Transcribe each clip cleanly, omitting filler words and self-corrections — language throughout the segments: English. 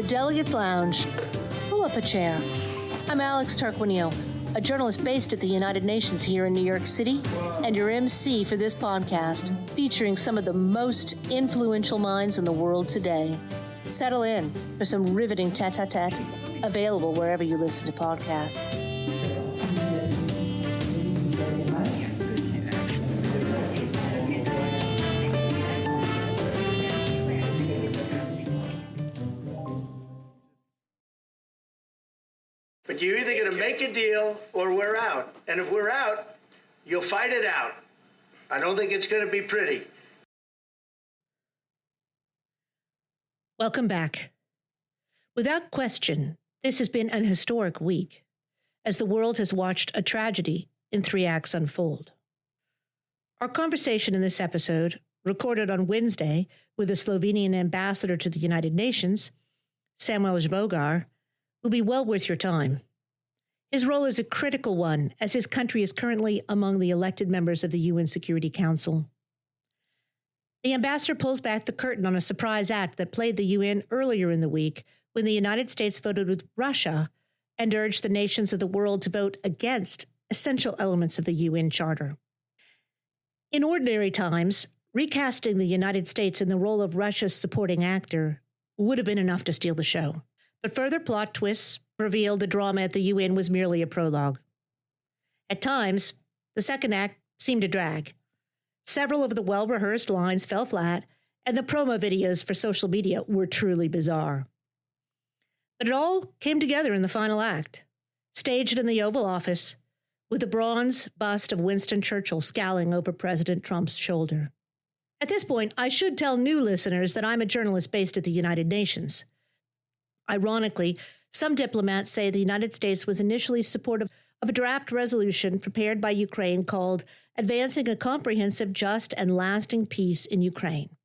Delegates Lounge. Pull up a chair. I'm Alex Tarquinio, a journalist based at the United Nations here in New York City, and your MC for this podcast, featuring some of the most influential minds in the world today. Settle in for some riveting tete-a-tete, available wherever you listen to podcasts. But you're either going to make a deal or we're out. And if we're out, you'll fight it out. I don't think it's going to be pretty. Welcome back. Without question, this has been an historic week, as the world has watched a tragedy in 3 acts unfold. Our conversation in this episode, recorded on Wednesday with the Slovenian ambassador to the United Nations, Samuel Zbogar, will be well worth your time. His role is a critical one, as his country is currently among the elected members of the UN Security Council. The ambassador pulls back the curtain on a surprise act that played the UN earlier in the week when the United States voted with Russia and urged the nations of the world to vote against essential elements of the UN Charter. In ordinary times, recasting the United States in the role of Russia's supporting actor would have been enough to steal the show. But further plot twists revealed the drama at the UN was merely a prologue. At times, the second act seemed to drag. Several of the well-rehearsed lines fell flat, and the promo videos for social media were truly bizarre. But it all came together in the final act, staged in the Oval Office, with a bronze bust of Winston Churchill scowling over President Trump's shoulder. At this point, I should tell new listeners that I'm a journalist based at the United Nations. Ironically, some diplomats say the United States was initially supportive of a draft resolution prepared by Ukraine called Advancing a Comprehensive, Just, and Lasting Peace in Ukraine.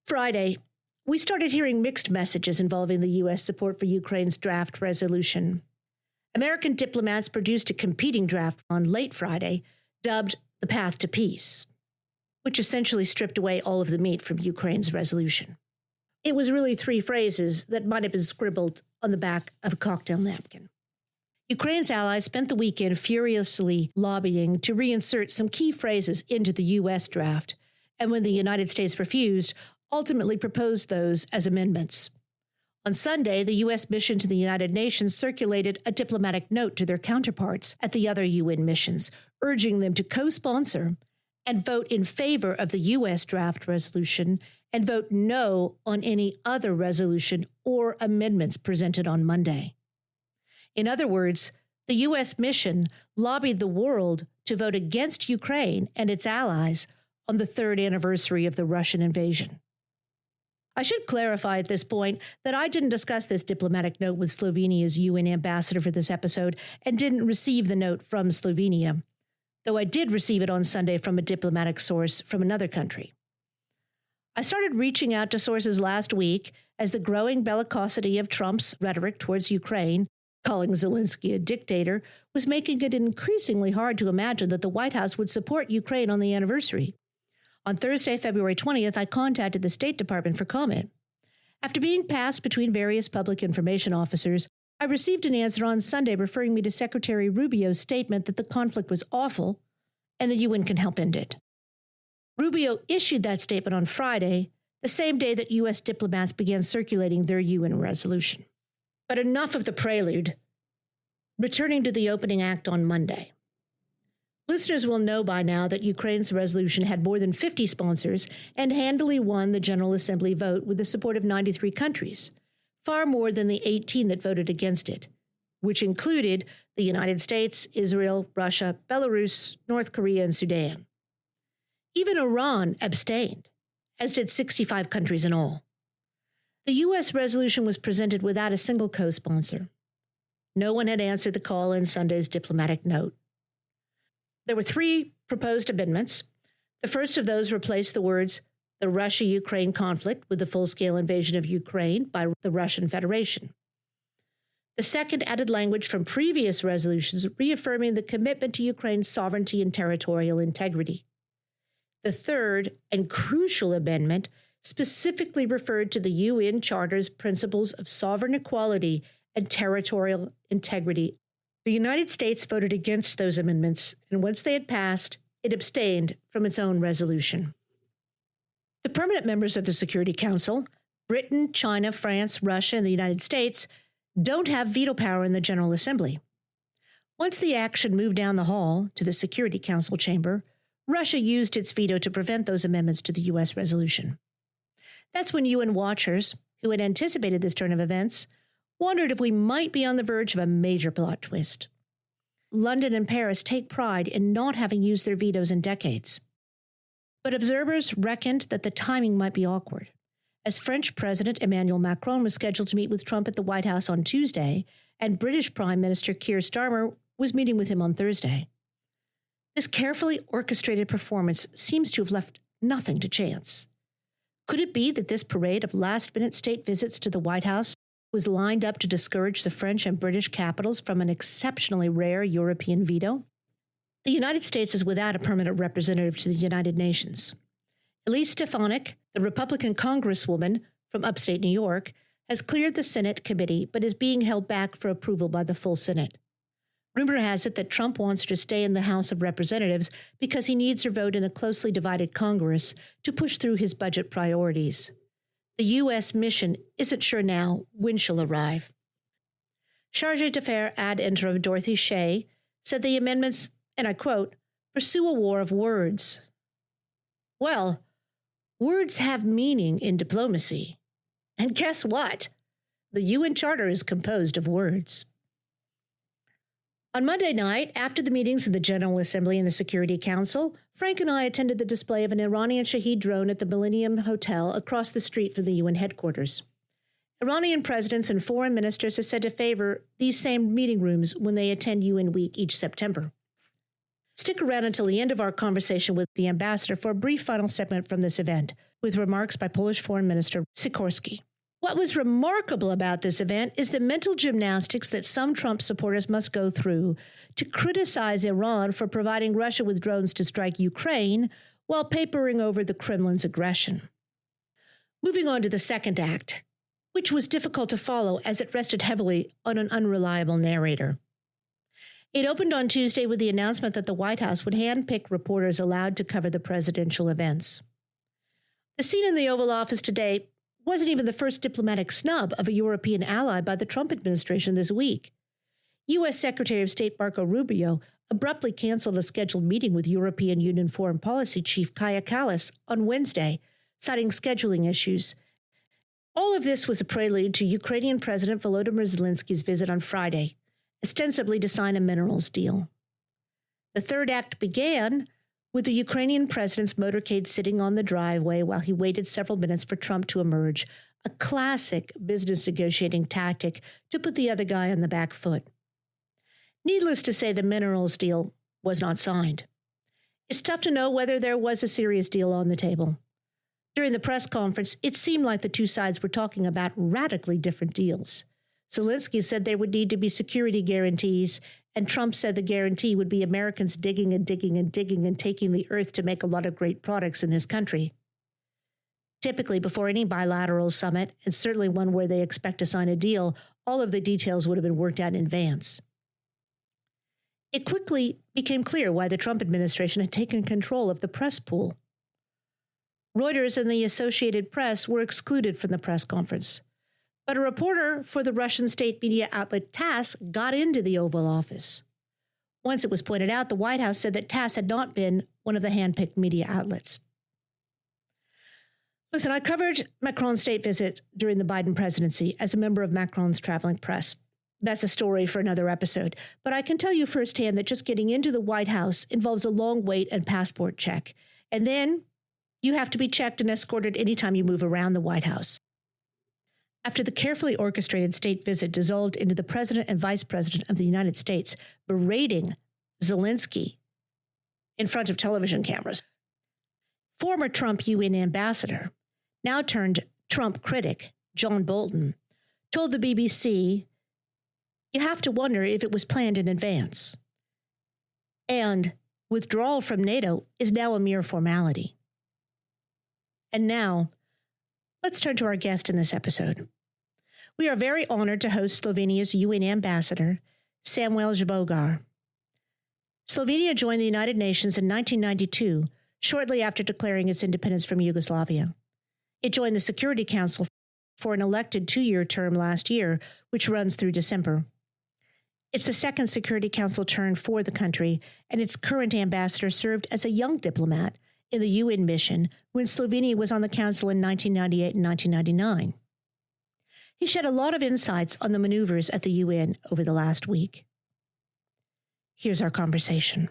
Friday, we started hearing mixed messages involving the U.S. support for Ukraine's draft resolution. American diplomats produced a competing draft on late Friday, dubbed The Path to Peace, which essentially stripped away all of the meat from Ukraine's resolution. It was really 3 phrases that might have been scribbled on the back of a cocktail napkin. Ukraine's allies spent the weekend furiously lobbying to reinsert some key phrases into the U.S. draft, and when the United States refused, ultimately proposed those as amendments. On Sunday, the U.S. mission to the United Nations circulated a diplomatic note to their counterparts at the other UN missions, urging them to co-sponsor and vote in favor of the U.S. draft resolution and vote no on any other resolution or amendments presented on Monday. In other words, the U.S. mission lobbied the world to vote against Ukraine and its allies on the 3rd anniversary of the Russian invasion. I should clarify at this point that I didn't discuss this diplomatic note with Slovenia's UN ambassador for this episode and didn't receive the note from Slovenia, though I did receive it on Sunday from a diplomatic source from another country. I started reaching out to sources last week as the growing bellicosity of Trump's rhetoric towards Ukraine, calling Zelenskyy a dictator, was making it increasingly hard to imagine that the White House would support Ukraine on the anniversary. On Thursday, February 20th, I contacted the State Department for comment. After being passed between various public information officers, I received an answer on Sunday referring me to Secretary Rubio's statement that the conflict was awful and the UN can help end it. Rubio issued that statement on Friday, the same day that U.S. diplomats began circulating their UN resolution. But enough of the prelude. Returning to the opening act on Monday. Listeners will know by now that Ukraine's resolution had more than 50 sponsors and handily won the General Assembly vote with the support of 93 countries, far more than the 18 that voted against it, which included the United States, Israel, Russia, Belarus, North Korea, and Sudan. Even Iran abstained, as did 65 countries in all. The U.S. resolution was presented without a single co-sponsor. No one had answered the call in Sunday's diplomatic note. There were 3 proposed amendments. The first of those replaced the words, the Russia-Ukraine conflict with the full-scale invasion of Ukraine by the Russian Federation. The second added language from previous resolutions reaffirming the commitment to Ukraine's sovereignty and territorial integrity. The third and crucial amendment specifically referred to the UN Charter's principles of sovereign equality and territorial integrity. The United States voted against those amendments, and once they had passed, it abstained from its own resolution. The permanent members of the Security Council, Britain, China, France, Russia, and the United States, don't have veto power in the General Assembly. Once the action moved down the hall to the Security Council chamber, Russia used its veto to prevent those amendments to the U.S. resolution. That's when UN watchers, who had anticipated this turn of events, wondered if we might be on the verge of a major plot twist. London and Paris take pride in not having used their vetoes in decades. But observers reckoned that the timing might be awkward, as French President Emmanuel Macron was scheduled to meet with Trump at the White House on Tuesday, and British Prime Minister Keir Starmer was meeting with him on Thursday. This carefully orchestrated performance seems to have left nothing to chance. Could it be that this parade of last-minute state visits to the White House was lined up to discourage the French and British capitals from an exceptionally rare European veto? The United States is without a permanent representative to the United Nations. Elise Stefanik, the Republican congresswoman from upstate New York, has cleared the Senate committee but is being held back for approval by the full Senate. Rumor has it that Trump wants her to stay in the House of Representatives because he needs her vote in a closely divided Congress to push through his budget priorities. The U.S. mission isn't sure now when she'll arrive. Chargé d'Affaires ad interim Dorothy Shea said the amendments, and I quote, pursue a war of words. Well, words have meaning in diplomacy. And guess what? The UN Charter is composed of words. On Monday night, after the meetings of the General Assembly and the Security Council, Frank and I attended the display of an Iranian Shahed drone at the Millennium Hotel across the street from the UN headquarters. Iranian presidents and foreign ministers are said to favor these same meeting rooms when they attend UN Week each September. Stick around until the end of our conversation with the ambassador for a brief final segment from this event, with remarks by Polish Foreign Minister Sikorski. What was remarkable about this event is the mental gymnastics that some Trump supporters must go through to criticize Iran for providing Russia with drones to strike Ukraine while papering over the Kremlin's aggression. Moving on to the second act, which was difficult to follow as it rested heavily on an unreliable narrator. It opened on Tuesday with the announcement that the White House would handpick reporters allowed to cover the presidential events. The scene in the Oval Office today wasn't even the first diplomatic snub of a European ally by the Trump administration this week. U.S. Secretary of State Marco Rubio abruptly canceled a scheduled meeting with European Union Foreign Policy Chief Kaja Kallas on Wednesday, citing scheduling issues. All of this was a prelude to Ukrainian President Volodymyr Zelensky's visit on Friday, ostensibly to sign a minerals deal. The third act began with the Ukrainian president's motorcade sitting on the driveway while he waited several minutes for Trump to emerge, a classic business negotiating tactic to put the other guy on the back foot. Needless to say, the minerals deal was not signed. It's tough to know whether there was a serious deal on the table. During the press conference, it seemed like the two sides were talking about radically different deals. Zelenskyy said there would need to be security guarantees, and Trump said the guarantee would be Americans digging and digging and digging and taking the earth to make a lot of great products in this country. Typically, before any bilateral summit, and certainly one where they expect to sign a deal, all of the details would have been worked out in advance. It quickly became clear why the Trump administration had taken control of the press pool. Reuters and the Associated Press were excluded from the press conference. But a reporter for the Russian state media outlet TASS got into the Oval Office. Once it was pointed out, the White House said that TASS had not been one of the handpicked media outlets. Listen, I covered Macron's state visit during the Biden presidency as a member of Macron's traveling press. That's a story for another episode. But I can tell you firsthand that just getting into the White House involves a long wait and passport check. And then you have to be checked and escorted anytime you move around the White House. After the carefully orchestrated state visit dissolved into the president and vice president of the United States berating Zelenskyy in front of television cameras, former Trump UN ambassador, now turned Trump critic, John Bolton, told the BBC, "You have to wonder if it was planned in advance." And withdrawal from NATO is now a mere formality. And now, let's turn to our guest in this episode. We are very honored to host Slovenia's UN ambassador, Samuel Zbogar. Slovenia joined the United Nations in 1992, shortly after declaring its independence from Yugoslavia. It joined the Security Council for an elected 2-year term last year, which runs through December. It's the second Security Council term for the country, and its current ambassador served as a young diplomat in the UN mission when Slovenia was on the Council in 1998 and 1999. He shed a lot of insights on the maneuvers at the UN over the last week. Here's our conversation.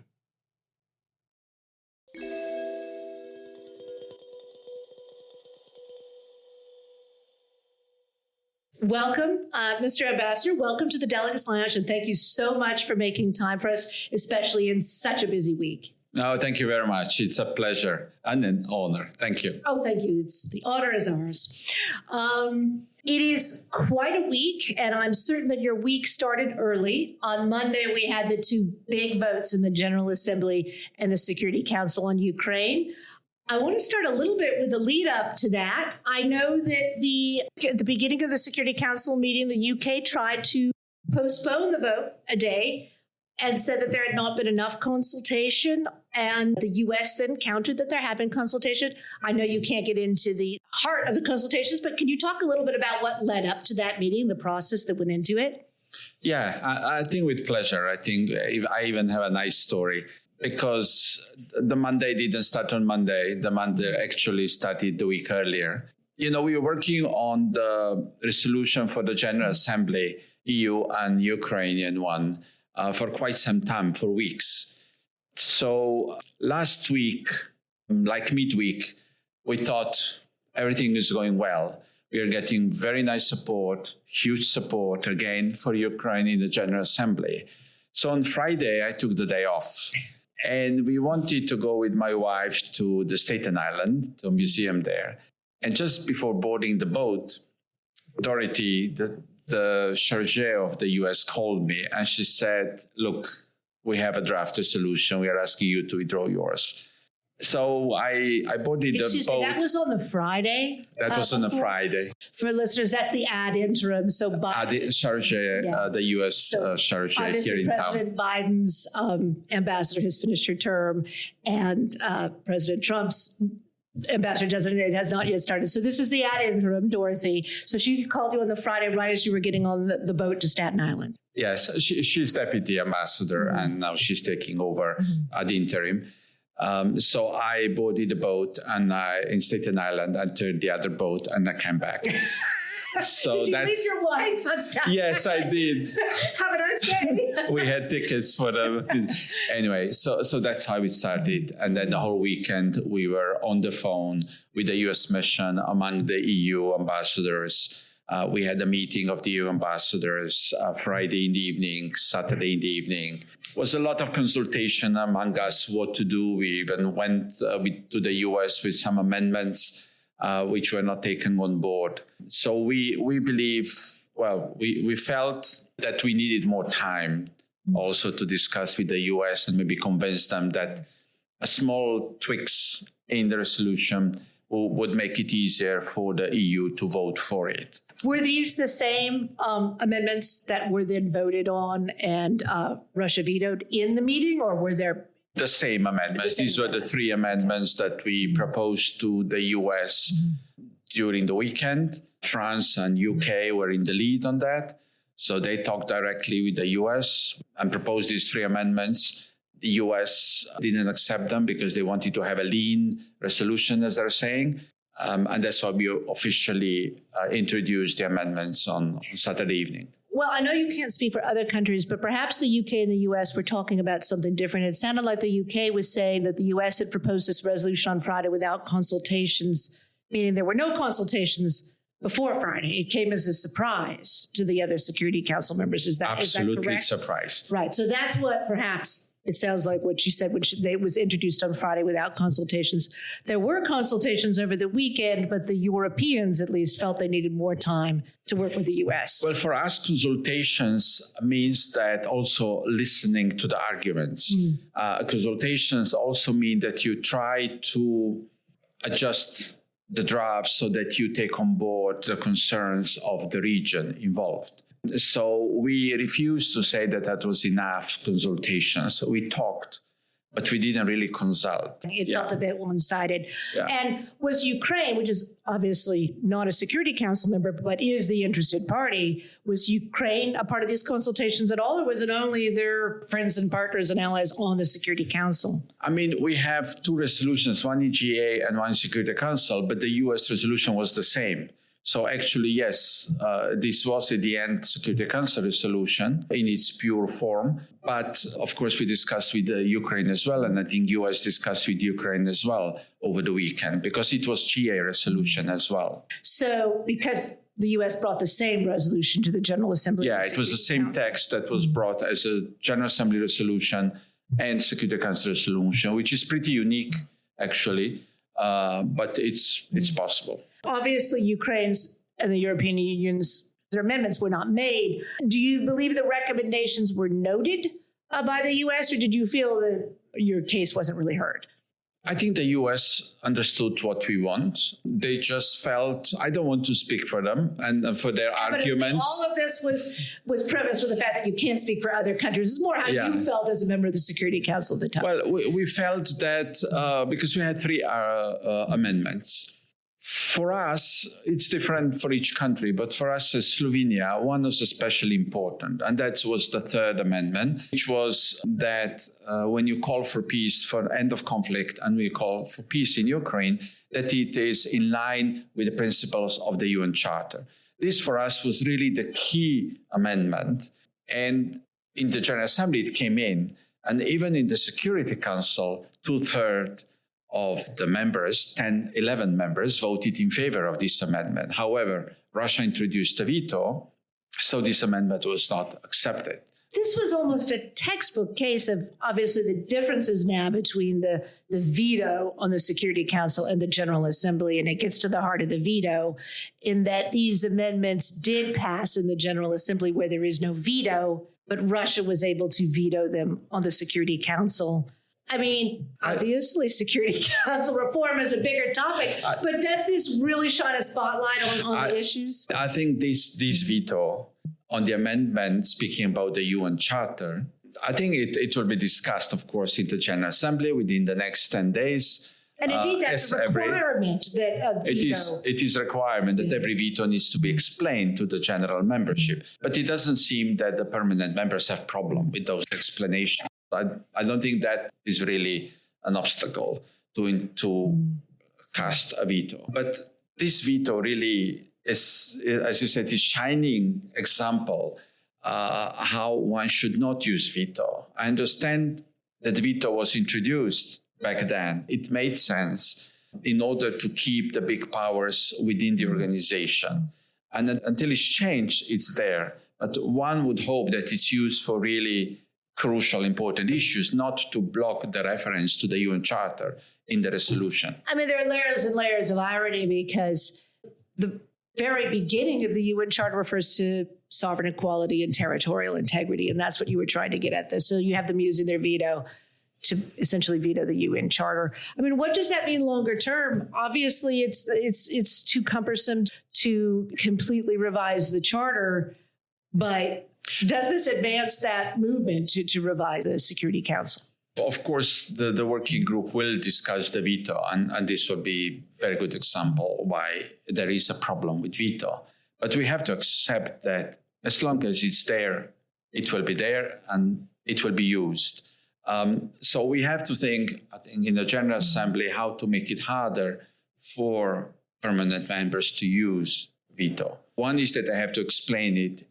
Welcome, Mr. Ambassador. Welcome to the Delegates Lounge, and thank you so much for making time for us, especially in such a busy week. No, thank you very much. It's a pleasure and an honor. Thank you. Oh, thank you. The honor is ours. It is quite a week, and I'm certain that your week started early. On Monday, we had the 2 big votes in the General Assembly and the Security Council on Ukraine. I want to start a little bit with the lead up to that. I know that at the beginning of the Security Council meeting, the UK tried to postpone the vote a day and said that there had not been enough consultation. And the US then countered that there had been consultation. I know you can't get into the heart of the consultations, but can you talk a little bit about what led up to that meeting, the process that went into it? Yeah, I think with pleasure. I think I even have a nice story because the Monday didn't start on Monday. The Monday actually started the week earlier. You know, we were working on the resolution for the General Assembly, EU and Ukrainian one, for quite some time, for weeks. So last week, like midweek, we thought everything is going well. We are getting very nice support, huge support again for Ukraine in the General Assembly. So on Friday, I took the day off. And we wanted to go with my wife to the Staten Island, to a museum there. And just before boarding the boat, Dorothy, the charge of the US, called me and she said, look, we have a draft resolution. We are asking you to withdraw yours. So I boarded the boat. That was on the Friday? That was on a Friday. For listeners, that's the ad interim. So charge, the US charge here in town. President Biden's ambassador has finished her term, and President Trump's ambassador designate has not yet started. So this is the ad interim, Dorothy. So she called you on the Friday right as you were getting on the boat to Staten Island. Yes, she's deputy ambassador, and now she's taking over ad interim. So I boarded the boat and in Staten Island, entered the other boat, and I came back. So did you leave your wife on Staten Island? Yes, I did. Have a nice day. We had tickets for them. Anyway, so that's how we started. And then the whole weekend, we were on the phone with the US mission among the EU ambassadors. We had a meeting of the EU ambassadors Friday in the evening, Saturday in the evening. It was a lot of consultation among us what to do. We even went to the US with some amendments which were not taken on board. So we believe, we felt that we needed more time also to discuss with the US and maybe convince them that a small tweaks in the resolution would make it easier for the EU to vote for it. Were these the same amendments that were then voted on and Russia vetoed in the meeting, or were there? The same amendments. These were the 3 amendments that we proposed to the US during the weekend. France and UK were in the lead on that. So they talked directly with the US and proposed these 3 amendments. The US didn't accept them because they wanted to have a lean resolution, as they're saying. And that's why we officially introduced the amendments on Saturday evening. Well, I know you can't speak for other countries, but perhaps the UK and the US were talking about something different. It sounded like the UK was saying that the US had proposed this resolution on Friday without consultations, meaning there were no consultations before Friday. It came as a surprise to the other Security Council members. Is that correct? Absolutely surprised. Right. So that's what perhaps it sounds like what she said when it was introduced on Friday without consultations. There were consultations over the weekend, but the Europeans at least felt they needed more time to work with the US. Well, for us, consultations means that also listening to the arguments. Consultations also mean that you try to adjust the draft so that you take on board the concerns of the region involved. So we refused to say that that was enough consultations. We talked, but we didn't really consult. It felt a bit one-sided. Yeah. And was Ukraine, which is obviously not a Security Council member, but is the interested party, was Ukraine a part of these consultations at all, or was it only their friends and partners and allies on the Security Council? I mean, we have two resolutions, one in GA and one in Security Council, but the US resolution was the same. So actually, yes, this was at the end Security Council resolution in its pure form. But of course, we discussed with Ukraine as well. And I think US discussed with Ukraine as well over the weekend because it was GA resolution as well. So because the US brought the same resolution to the General Assembly. Yeah, it was the same text that was brought as a General Assembly resolution and Security Council resolution, which is pretty unique, actually. But it's possible. Obviously, Ukraine's and the European Union's their amendments were not made. Do you believe the recommendations were noted by the U.S., or did you feel that your case wasn't really heard? I think the U.S. understood what we want. They just felt, I don't want to speak for them and for their arguments. All of this was premised with the fact that you can't speak for other countries. It's more how you felt as a member of the Security Council at the time. Well, we felt that because we had three amendments. For us, it's different for each country, but for us as Slovenia, one was especially important, and that was the third amendment, which was that when you call for peace, for end of conflict, and we call for peace in Ukraine, that it is in line with the principles of the UN Charter. This, for us, was really the key amendment, and in the General Assembly, it came in, and even in the Security Council, 2/3 of the members, 11 members, voted in favor of this amendment. However, Russia introduced a veto, so this amendment was not accepted. This was almost a textbook case of, obviously, the differences now between the veto on the Security Council and the General Assembly, and it gets to the heart of the veto in that these amendments did pass in the General Assembly where there is no veto, but Russia was able to veto them on the Security Council. I mean, obviously, Security Council reform is a bigger topic, but does this really shine a spotlight on the issues? I think this veto on the amendment speaking about the UN Charter, I think it will be discussed, of course, in the General Assembly within the next 10 days. And indeed, that's a requirement that a veto. It is a requirement that every veto needs to be explained to the general membership. But it doesn't seem that the permanent members have problem with those explanations. I don't think that is really an obstacle to cast a veto. But this veto really is, as you said, is shining example how one should not use veto. I understand that veto was introduced back then. It made sense in order to keep the big powers within the organization. And until it's changed, it's there. But one would hope that it's used for really crucial, important issues, not to block the reference to the UN Charter in the resolution. I mean, there are layers and layers of irony because the very beginning of the UN Charter refers to sovereign equality and territorial integrity, and that's what you were trying to get at this. So you have them using their veto to essentially veto the UN Charter. I mean, what does that mean longer term? Obviously, it's too cumbersome to completely revise the Charter, but does this advance that movement to revise the Security Council? Of course, the working group will discuss the veto, and this will be a very good example why there is a problem with veto. But we have to accept that as long as it's there, it will be there and it will be used. So we have to think, I think, in the General Assembly, how to make it harder for permanent members to use veto. One is that they have to explain it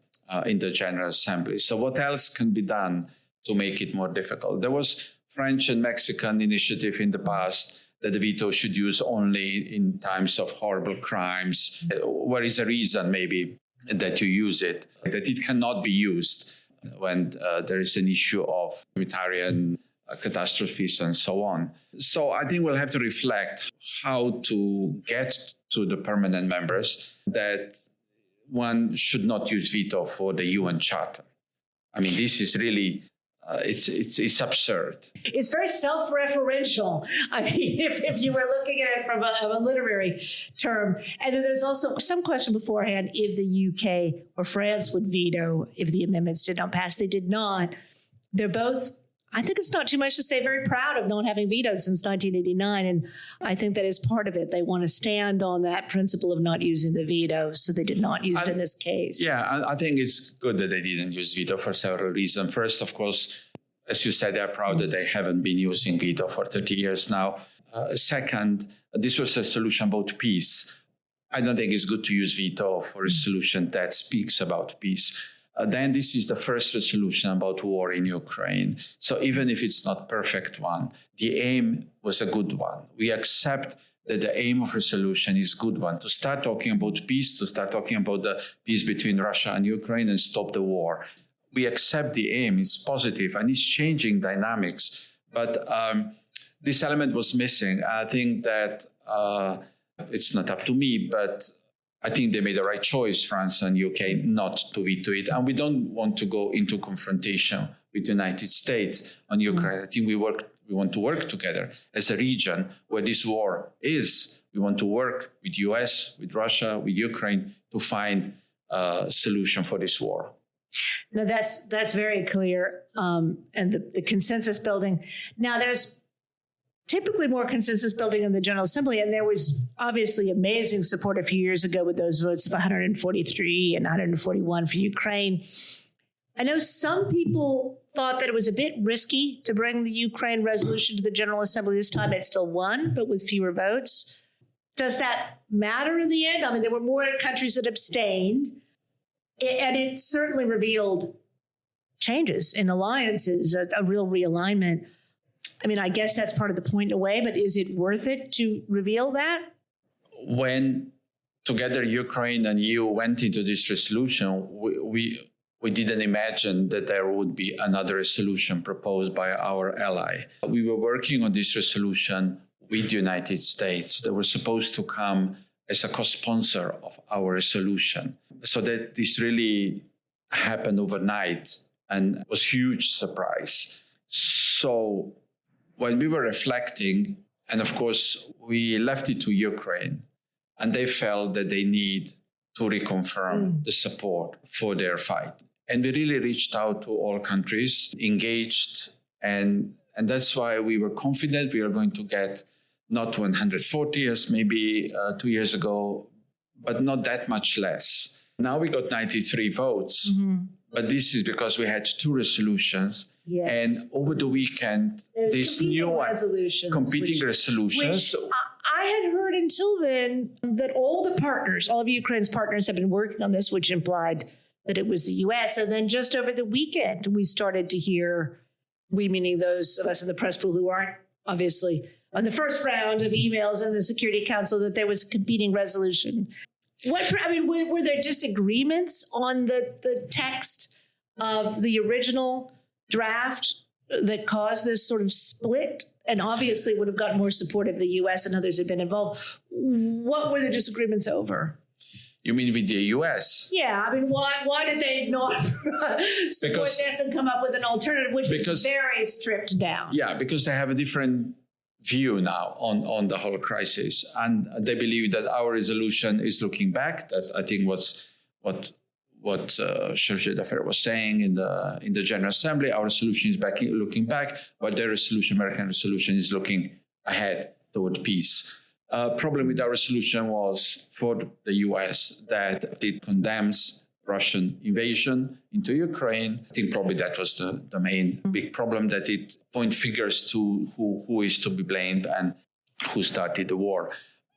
in the General Assembly. So what else can be done to make it more difficult? There was French and Mexican initiative in the past that the veto should use only in times of horrible crimes. Where is a reason maybe that you use it, that it cannot be used when there is an issue of humanitarian catastrophes and so on. So I think we'll have to reflect how to get to the permanent members that one should not use veto for the UN Charter. I mean, this is really it's absurd. It's very self-referential. I mean, if you were looking at it from a literary term. And then there's also some question beforehand if the UK or France would veto if the amendments did not pass. They did not. They're both, I think it's not too much to say, very proud of not having vetoed since 1989. And I think that is part of it. They want to stand on that principle of not using the veto. So they did not use it in this case. Yeah, I think it's good that they didn't use veto for several reasons. First, of course, as you said, they're proud that they haven't been using veto for 30 years now. Second, this was a solution about peace. I don't think it's good to use veto for a solution that speaks about peace. Then this is the first resolution about war in Ukraine. So even if it's not perfect one, the aim was a good one. We accept that the aim of resolution is good one. To start talking about peace, to start talking about the peace between Russia and Ukraine and stop the war. We accept the aim, it's positive and it's changing dynamics. But this element was missing. I think that it's not up to me, but I think they made the right choice, France and UK, not to veto it. And we don't want to go into confrontation with the United States on Ukraine. I think we want to work together as a region where this war is. We want to work with US, with Russia, with Ukraine to find a solution for this war. No, that's very clear. And the consensus building. Now, there's typically more consensus building in the General Assembly. And there was obviously amazing support a few years ago with those votes of 143 and 141 for Ukraine. I know some people thought that it was a bit risky to bring the Ukraine resolution to the General Assembly this time. It still won, but with fewer votes. Does that matter in the end? I mean, there were more countries that abstained, and it certainly revealed changes in alliances, a real realignment. I mean, I guess that's part of the point in a way, but is it worth it to reveal that? When together Ukraine and EU went into this resolution, we didn't imagine that there would be another resolution proposed by our ally. We were working on this resolution with the United States. They were supposed to come as a co-sponsor of our resolution. So that this really happened overnight and was a huge surprise. So when we were reflecting, and of course, we left it to Ukraine, and they felt that they need to reconfirm the support for their fight. And we really reached out to all countries, engaged, and that's why we were confident we are going to get not 140 as maybe 2 years ago, but not that much less. Now we got 93 votes, but this is because we had two resolutions. Yes. And over the weekend, these new competing resolutions. Which I had heard until then that all the partners, all of Ukraine's partners have been working on this, which implied that it was the U.S. And then just over the weekend, we started to hear, we meaning those of us in the press pool who aren't obviously on the first round of emails in the Security Council, that there was a competing resolution. Were there disagreements on the text of the original draft that caused this sort of split? And obviously would have gotten more support if the U.S. and others had been involved. What were the disagreements over? You mean with the U.S.? Yeah, I mean, why did they not support this and come up with an alternative, which was very stripped down? Yeah, because they have a different view now on the whole crisis. And they believe that our resolution is looking back. That I think was what Chargé d'Affaires was saying in the General Assembly. Our resolution is looking back, but their resolution, American resolution, is looking ahead toward peace. Problem with our resolution was for the U.S. that it condemns Russian invasion into Ukraine. I think probably that was the main big problem, that it points fingers to who is to be blamed and who started the war.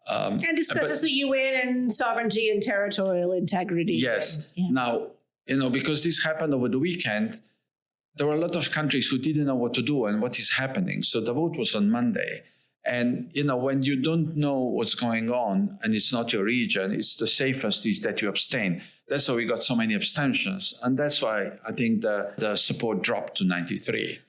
And discusses the UN and sovereignty and territorial integrity. Yes. Now, because this happened over the weekend, there were a lot of countries who didn't know what to do and what is happening. So the vote was on Monday. And, when you don't know what's going on and it's not your region, it's the safest is that you abstain. That's why we got so many abstentions. And that's why I think the support dropped to 93.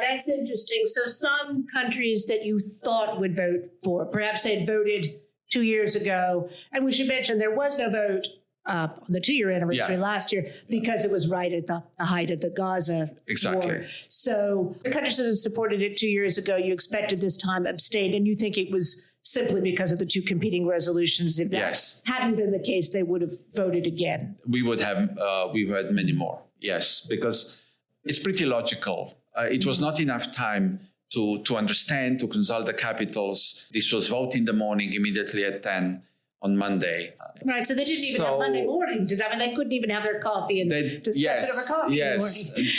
That's interesting. So some countries that you thought would vote for, perhaps they'd voted 2 years ago. And we should mention there was no vote the 2-year anniversary Yeah. last year, because it was right at the height of the Gaza Exactly. war. So the countries that supported it 2 years ago, you expected this time abstained, and you think it was simply because of the 2 competing resolutions. If that Yes. hadn't been the case, they would have voted again. We would have, we had many more. Yes, because it's pretty logical. It was not enough time to understand, to consult the capitals. This was vote in the morning, immediately at 10 on Monday. Right, so they didn't even have Monday morning. I mean, they couldn't even have their coffee and discuss it over coffee in the morning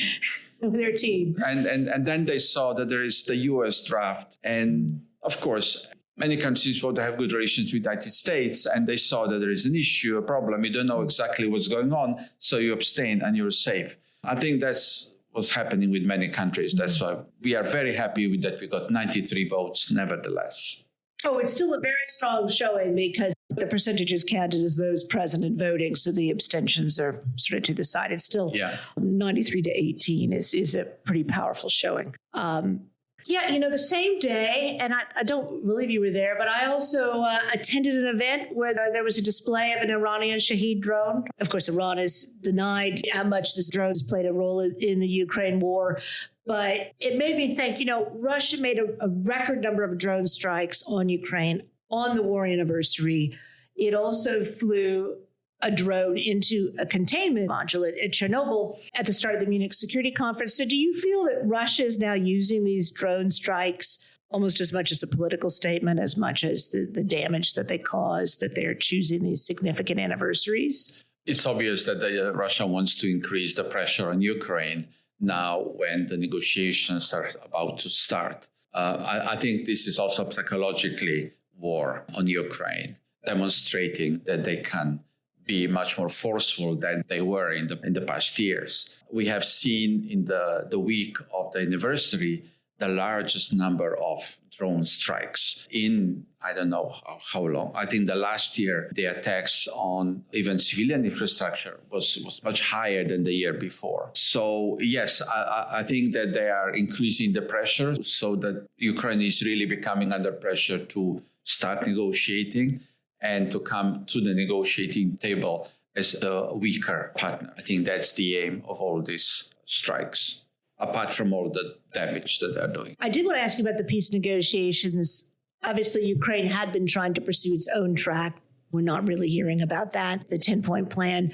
with their team. And then they saw that there is the US draft. And of course, many countries want to have good relations with the United States, and they saw that there is an issue, a problem. You don't know exactly what's going on, so you abstain and you're safe. I think that's what's happening with many countries. That's why we are very happy with that. We got 93 votes, nevertheless. Oh, it's still a very strong showing because the percentages counted as those present and voting, so the abstentions are sort of to the side. It's still 93 to 18 is a pretty powerful showing. The same day, and I don't believe you were there, but I also attended an event where there was a display of an Iranian Shahed drone. Of course, Iran has denied how much this drone has played a role in the Ukraine war. But it made me think, Russia made a record number of drone strikes on Ukraine on the war anniversary. It also flew a drone into a containment module at Chernobyl at the start of the Munich Security Conference. So do you feel that Russia is now using these drone strikes almost as much as a political statement, as much as the damage that they cause, that they're choosing these significant anniversaries? It's obvious that Russia wants to increase the pressure on Ukraine now when the negotiations are about to start. I think this is also psychologically war on Ukraine, demonstrating that they can be much more forceful than they were in the past years. We have seen in the week of the anniversary the largest number of drone strikes in, I don't know how long. I think the last year, the attacks on even civilian infrastructure was much higher than the year before. So yes, I think that they are increasing the pressure so that Ukraine is really becoming under pressure to start negotiating and to come to the negotiating table as the weaker partner. I think that's the aim of all these strikes, apart from all the damage that they're doing. I did want to ask you about the peace negotiations. Obviously, Ukraine had been trying to pursue its own track. We're not really hearing about that, the 10-point plan.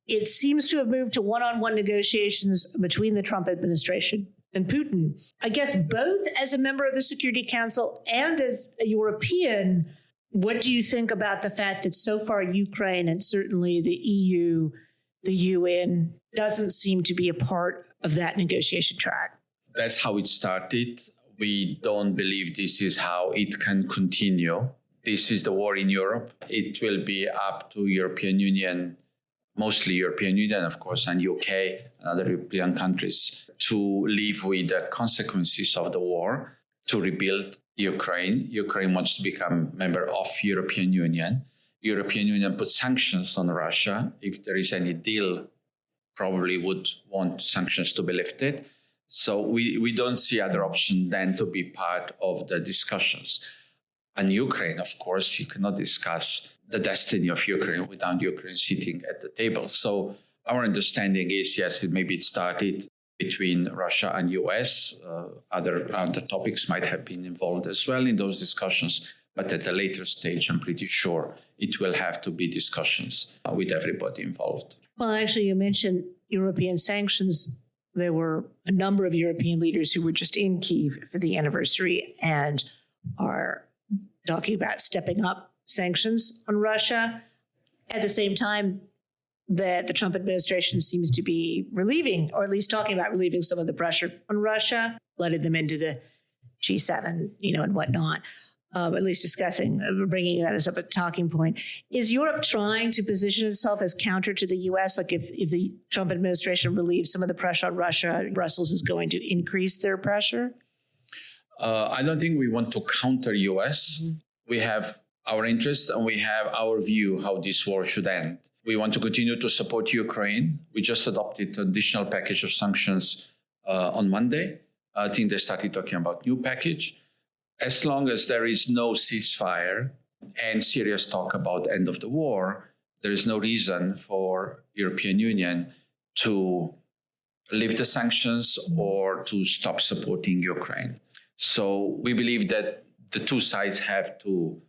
It seems to have moved to one-on-one negotiations between the Trump administration and Putin. I guess both as a member of the Security Council and as a European. What do you think about the fact that so far Ukraine and certainly the EU, the UN, doesn't seem to be a part of that negotiation track? That's how it started. We don't believe this is how it can continue. This is the war in Europe. It will be up to European Union, mostly European Union, of course, and UK and other European countries to live with the consequences of the war, to rebuild Ukraine. Ukraine wants to become a member of European Union. European Union put sanctions on Russia. If there is any deal, probably would want sanctions to be lifted. So we don't see other option than to be part of the discussions. And Ukraine, of course, you cannot discuss the destiny of Ukraine without Ukraine sitting at the table. So our understanding is, yes, maybe it started between Russia and US. Other topics might have been involved as well in those discussions. But at a later stage, I'm pretty sure it will have to be discussions with everybody involved. Well, actually, you mentioned European sanctions. There were a number of European leaders who were just in Kyiv for the anniversary and are talking about stepping up sanctions on Russia. At the same time, that the Trump administration seems to be relieving, or at least talking about relieving some of the pressure on Russia, letting them into the G7, and whatnot. At least discussing, bringing that as a talking point. Is Europe trying to position itself as counter to the U.S.? Like if the Trump administration relieves some of the pressure on Russia, Brussels is going to increase their pressure? I don't think we want to counter U.S. Mm-hmm. We have our interests and we have our view how this war should end. We want to continue to support Ukraine. We just adopted an additional package of sanctions on Monday. I think they started talking about new package. As long as there is no ceasefire and serious talk about end of the war, there is no reason for European Union to lift the sanctions or to stop supporting Ukraine. So we believe that the two sides have to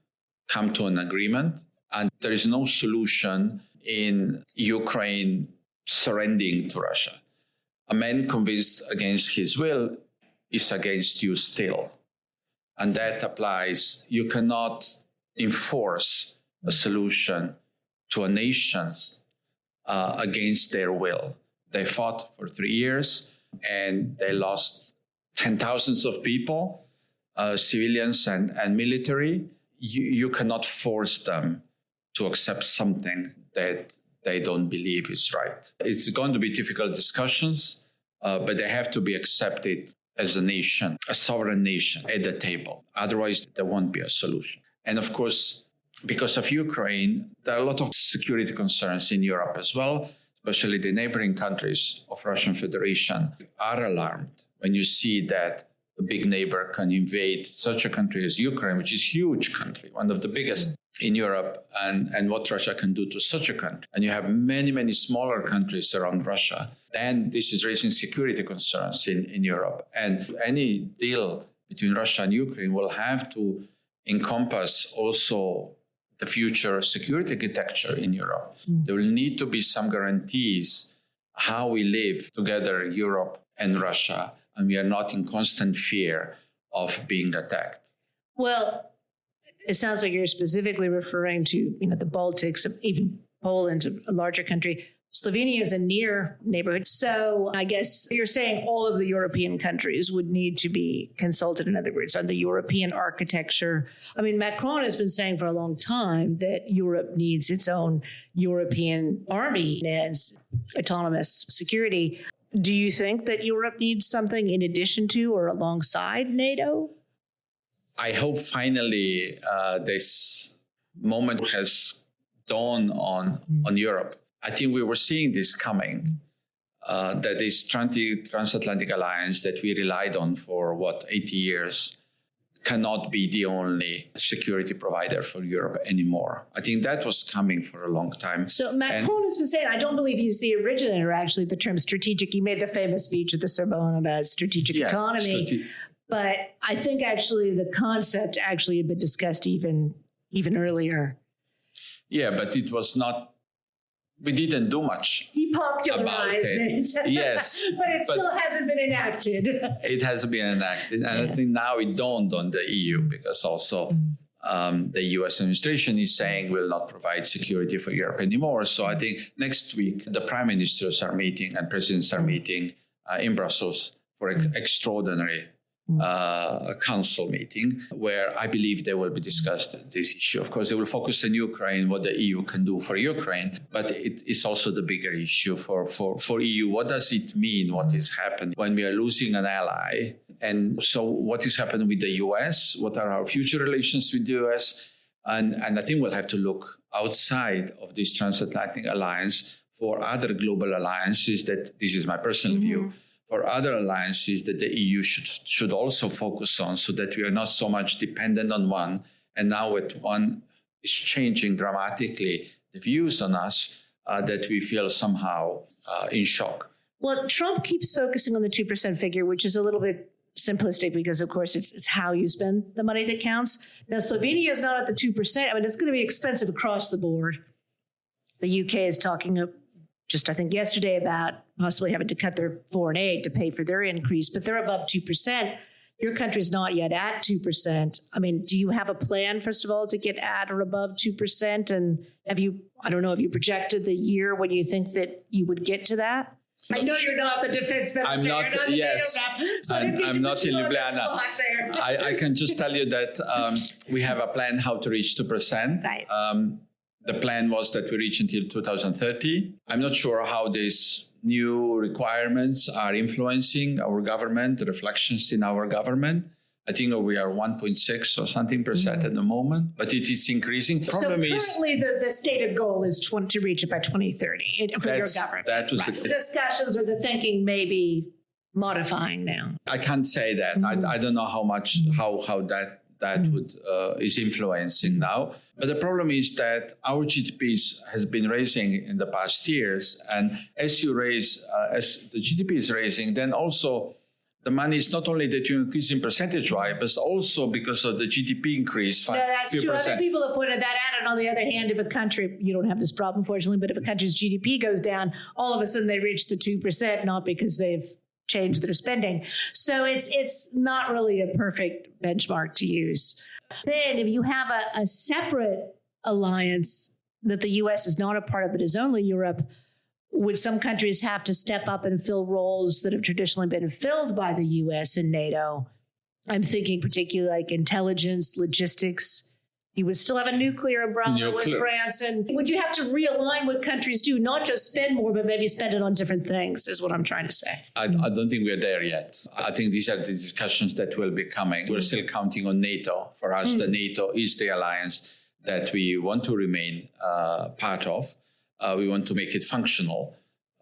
come to an agreement, and there is no solution in Ukraine surrendering to Russia. A man convinced against his will is against you still. And that applies. You cannot enforce a solution to a nation against their will. They fought for 3 years and they lost 10,000s of people, civilians and military. You cannot force them to accept something that they don't believe is right. It's going to be difficult discussions, but they have to be accepted as a nation, a sovereign nation at the table. Otherwise, there won't be a solution. And of course, because of Ukraine, there are a lot of security concerns in Europe as well, especially the neighboring countries of Russian Federation are alarmed when you see that a big neighbor can invade such a country as Ukraine, which is a huge country, one of the biggest in Europe, and what Russia can do to such a country. And you have many, many smaller countries around Russia. Then this is raising security concerns in Europe. And any deal between Russia and Ukraine will have to encompass also the future security architecture in Europe. There will need to be some guarantees how we live together, Europe and Russia, and we are not in constant fear of being attacked. Well, it sounds like you're specifically referring to, the Baltics, even Poland, a larger country. Slovenia is a near neighborhood. So I guess you're saying all of the European countries would need to be consulted, in other words, on the European architecture. I mean, Macron has been saying for a long time that Europe needs its own European army as autonomous security. Do you think that Europe needs something in addition to or alongside NATO? I hope finally this moment has dawned on Europe. I think we were seeing this coming, that this transatlantic alliance that we relied on for, 80 years cannot be the only security provider for Europe anymore. I think that was coming for a long time. So Macron has been saying, I don't believe he's the originator, actually, the term strategic. He made the famous speech at the Sorbonne about strategic autonomy. But I think actually the concept actually had been discussed even earlier. Yeah, but it was not, we didn't do much. He popularized it. Yes. but it still hasn't been enacted. It hasn't been enacted. And I think now it dawned on the EU because also the US administration is saying we'll not provide security for Europe anymore. So I think next week the prime ministers are meeting and presidents are meeting in Brussels for extraordinary council meeting where I believe they will be discussed this issue. Of course, they will focus on Ukraine, what the EU can do for Ukraine, but it is also the bigger issue for EU. What does it mean? What is happening when we are losing an ally? And so what is happening with the US? What are our future relations with the US? And I think we'll have to look outside of this transatlantic alliance for other global alliances that, this is my personal view, for other alliances that the EU should also focus on so that we are not so much dependent on one. And now with one is changing dramatically the views on us that we feel somehow in shock. Well, Trump keeps focusing on the 2% figure, which is a little bit simplistic because, of course, it's how you spend the money that counts. Now, Slovenia is not at the 2%. I mean, it's going to be expensive across the board. The UK is talking just, I think, yesterday about possibly having to cut their foreign aid to pay for their increase, but they're above 2%. Your country's not yet at 2%. I mean, do you have a plan, first of all, to get at or above 2%? And have you projected the year when you think that you would get to that? I know you're not the defense minister. I'm not, you're not yes. So I'm not in Ljubljana. I can just tell you that we have a plan how to reach 2%. Right. The plan was that we reach until 2030. I'm not sure how these new requirements are influencing our government, the reflections in our government. I think we are 1.6 or something percent at the moment, but it is increasing. Currently the stated goal is to reach it by 2030 for your government. That was the discussions or the thinking may be modifying now. I can't say that. I don't know how much, how that that is influencing now. But the problem is that our GDP has been raising in the past years. And as you raise, as the GDP is raising, then also the money is not only that you increase in percentage-wise, but also because of the GDP increase. No, that's true. Other people have pointed that out. And on the other hand, if a country, you don't have this problem, fortunately, but if a country's GDP goes down, all of a sudden they reach the 2%, not because they've changed their spending. So it's not really a perfect benchmark to use. Then if you have a separate alliance that the U.S. is not a part of, but is only Europe, would some countries have to step up and fill roles that have traditionally been filled by the U.S. and NATO? I'm thinking particularly like intelligence, logistics. You would still have a nuclear umbrella with France. And would you have to realign what countries do, not just spend more, but maybe spend it on different things, is what I'm trying to say. I don't think we're there yet. I think these are the discussions that will be coming. We're still counting on NATO. For us, the NATO is the alliance that we want to remain part of. We want to make it functional.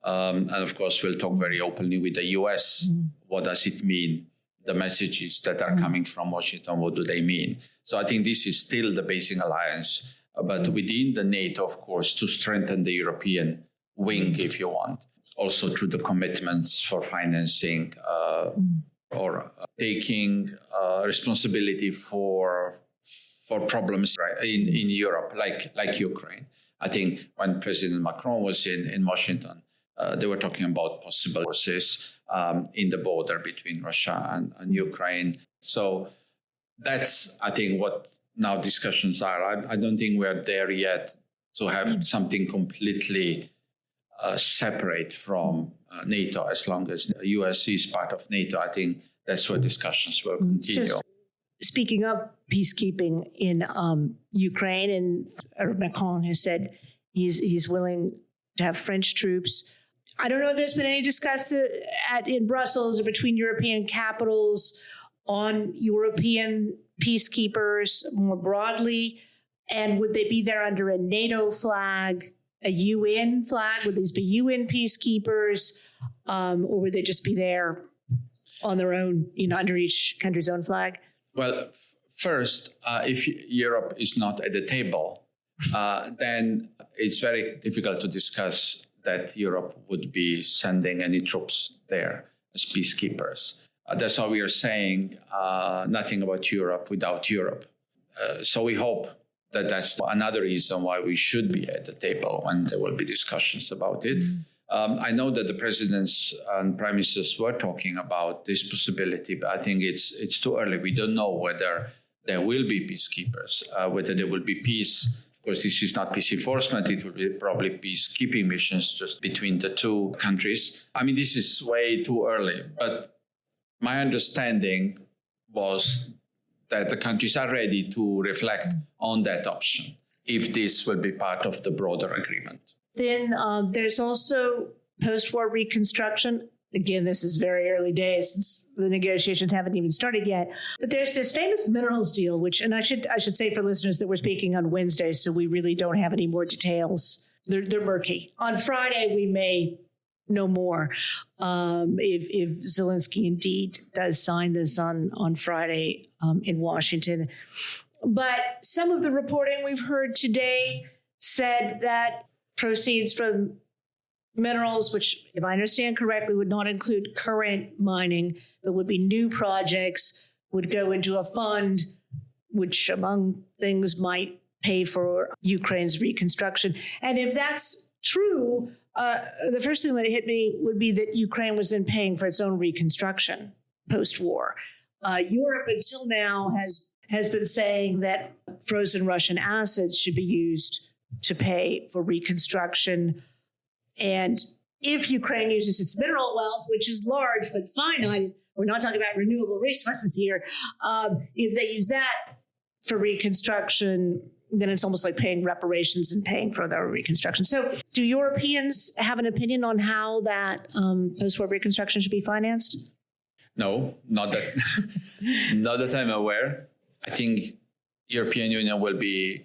And of course, we'll talk very openly with the US. What does it mean? The messages that are coming from Washington, what do they mean? So I think this is still the basic alliance. But within the NATO, of course, to strengthen the European wing, if you want, also through the commitments for financing or taking responsibility for problems in Europe, like Ukraine. I think when President Macron was in Washington, they were talking about possible forces in the border between Russia and Ukraine. So that's, I think, what now discussions are. I don't think we're there yet to have something completely separate from NATO. As long as the US is part of NATO, I think that's where discussions will continue. Just speaking of peacekeeping in Ukraine, and Macron has said he's willing to have French troops. I don't know if there's been any discussion in Brussels or between European capitals on European peacekeepers more broadly. And would they be there under a NATO flag, a UN flag? Would these be UN peacekeepers? Or would they just be there on their own, under each country's own flag? Well, first, if Europe is not at the table, then it's very difficult to discuss that Europe would be sending any troops there as peacekeepers. That's why we are saying nothing about Europe without Europe. So we hope that that's another reason why we should be at the table when there will be discussions about it. I know that the presidents and prime ministers were talking about this possibility, but I think it's too early. We don't know whether there will be peacekeepers, whether there will be peace. Of course, this is not peace enforcement. It will be probably peacekeeping missions just between the two countries. I mean, this is way too early. But my understanding was that the countries are ready to reflect on that option if this will be part of the broader agreement. Then there's also post-war reconstruction. Again, this is very early days since the negotiations haven't even started yet. But there's this famous minerals deal, which, and I should say for listeners that we're speaking on Wednesday, so we really don't have any more details. They're murky. On Friday, we may know more if Zelenskyy indeed does sign this on Friday in Washington. But some of the reporting we've heard today said that proceeds from minerals, which, if I understand correctly, would not include current mining, but would be new projects, would go into a fund, which, among things, might pay for Ukraine's reconstruction. And if that's true, the first thing that hit me would be that Ukraine was then paying for its own reconstruction post-war. Europe, until now, has been saying that frozen Russian assets should be used to pay for reconstruction. And if Ukraine uses its mineral wealth, which is large but finite, we're not talking about renewable resources here, if they use that for reconstruction, then it's almost like paying reparations and paying for their reconstruction. So do Europeans have an opinion on how that post-war reconstruction should be financed? No, not that I'm aware. I think European Union will be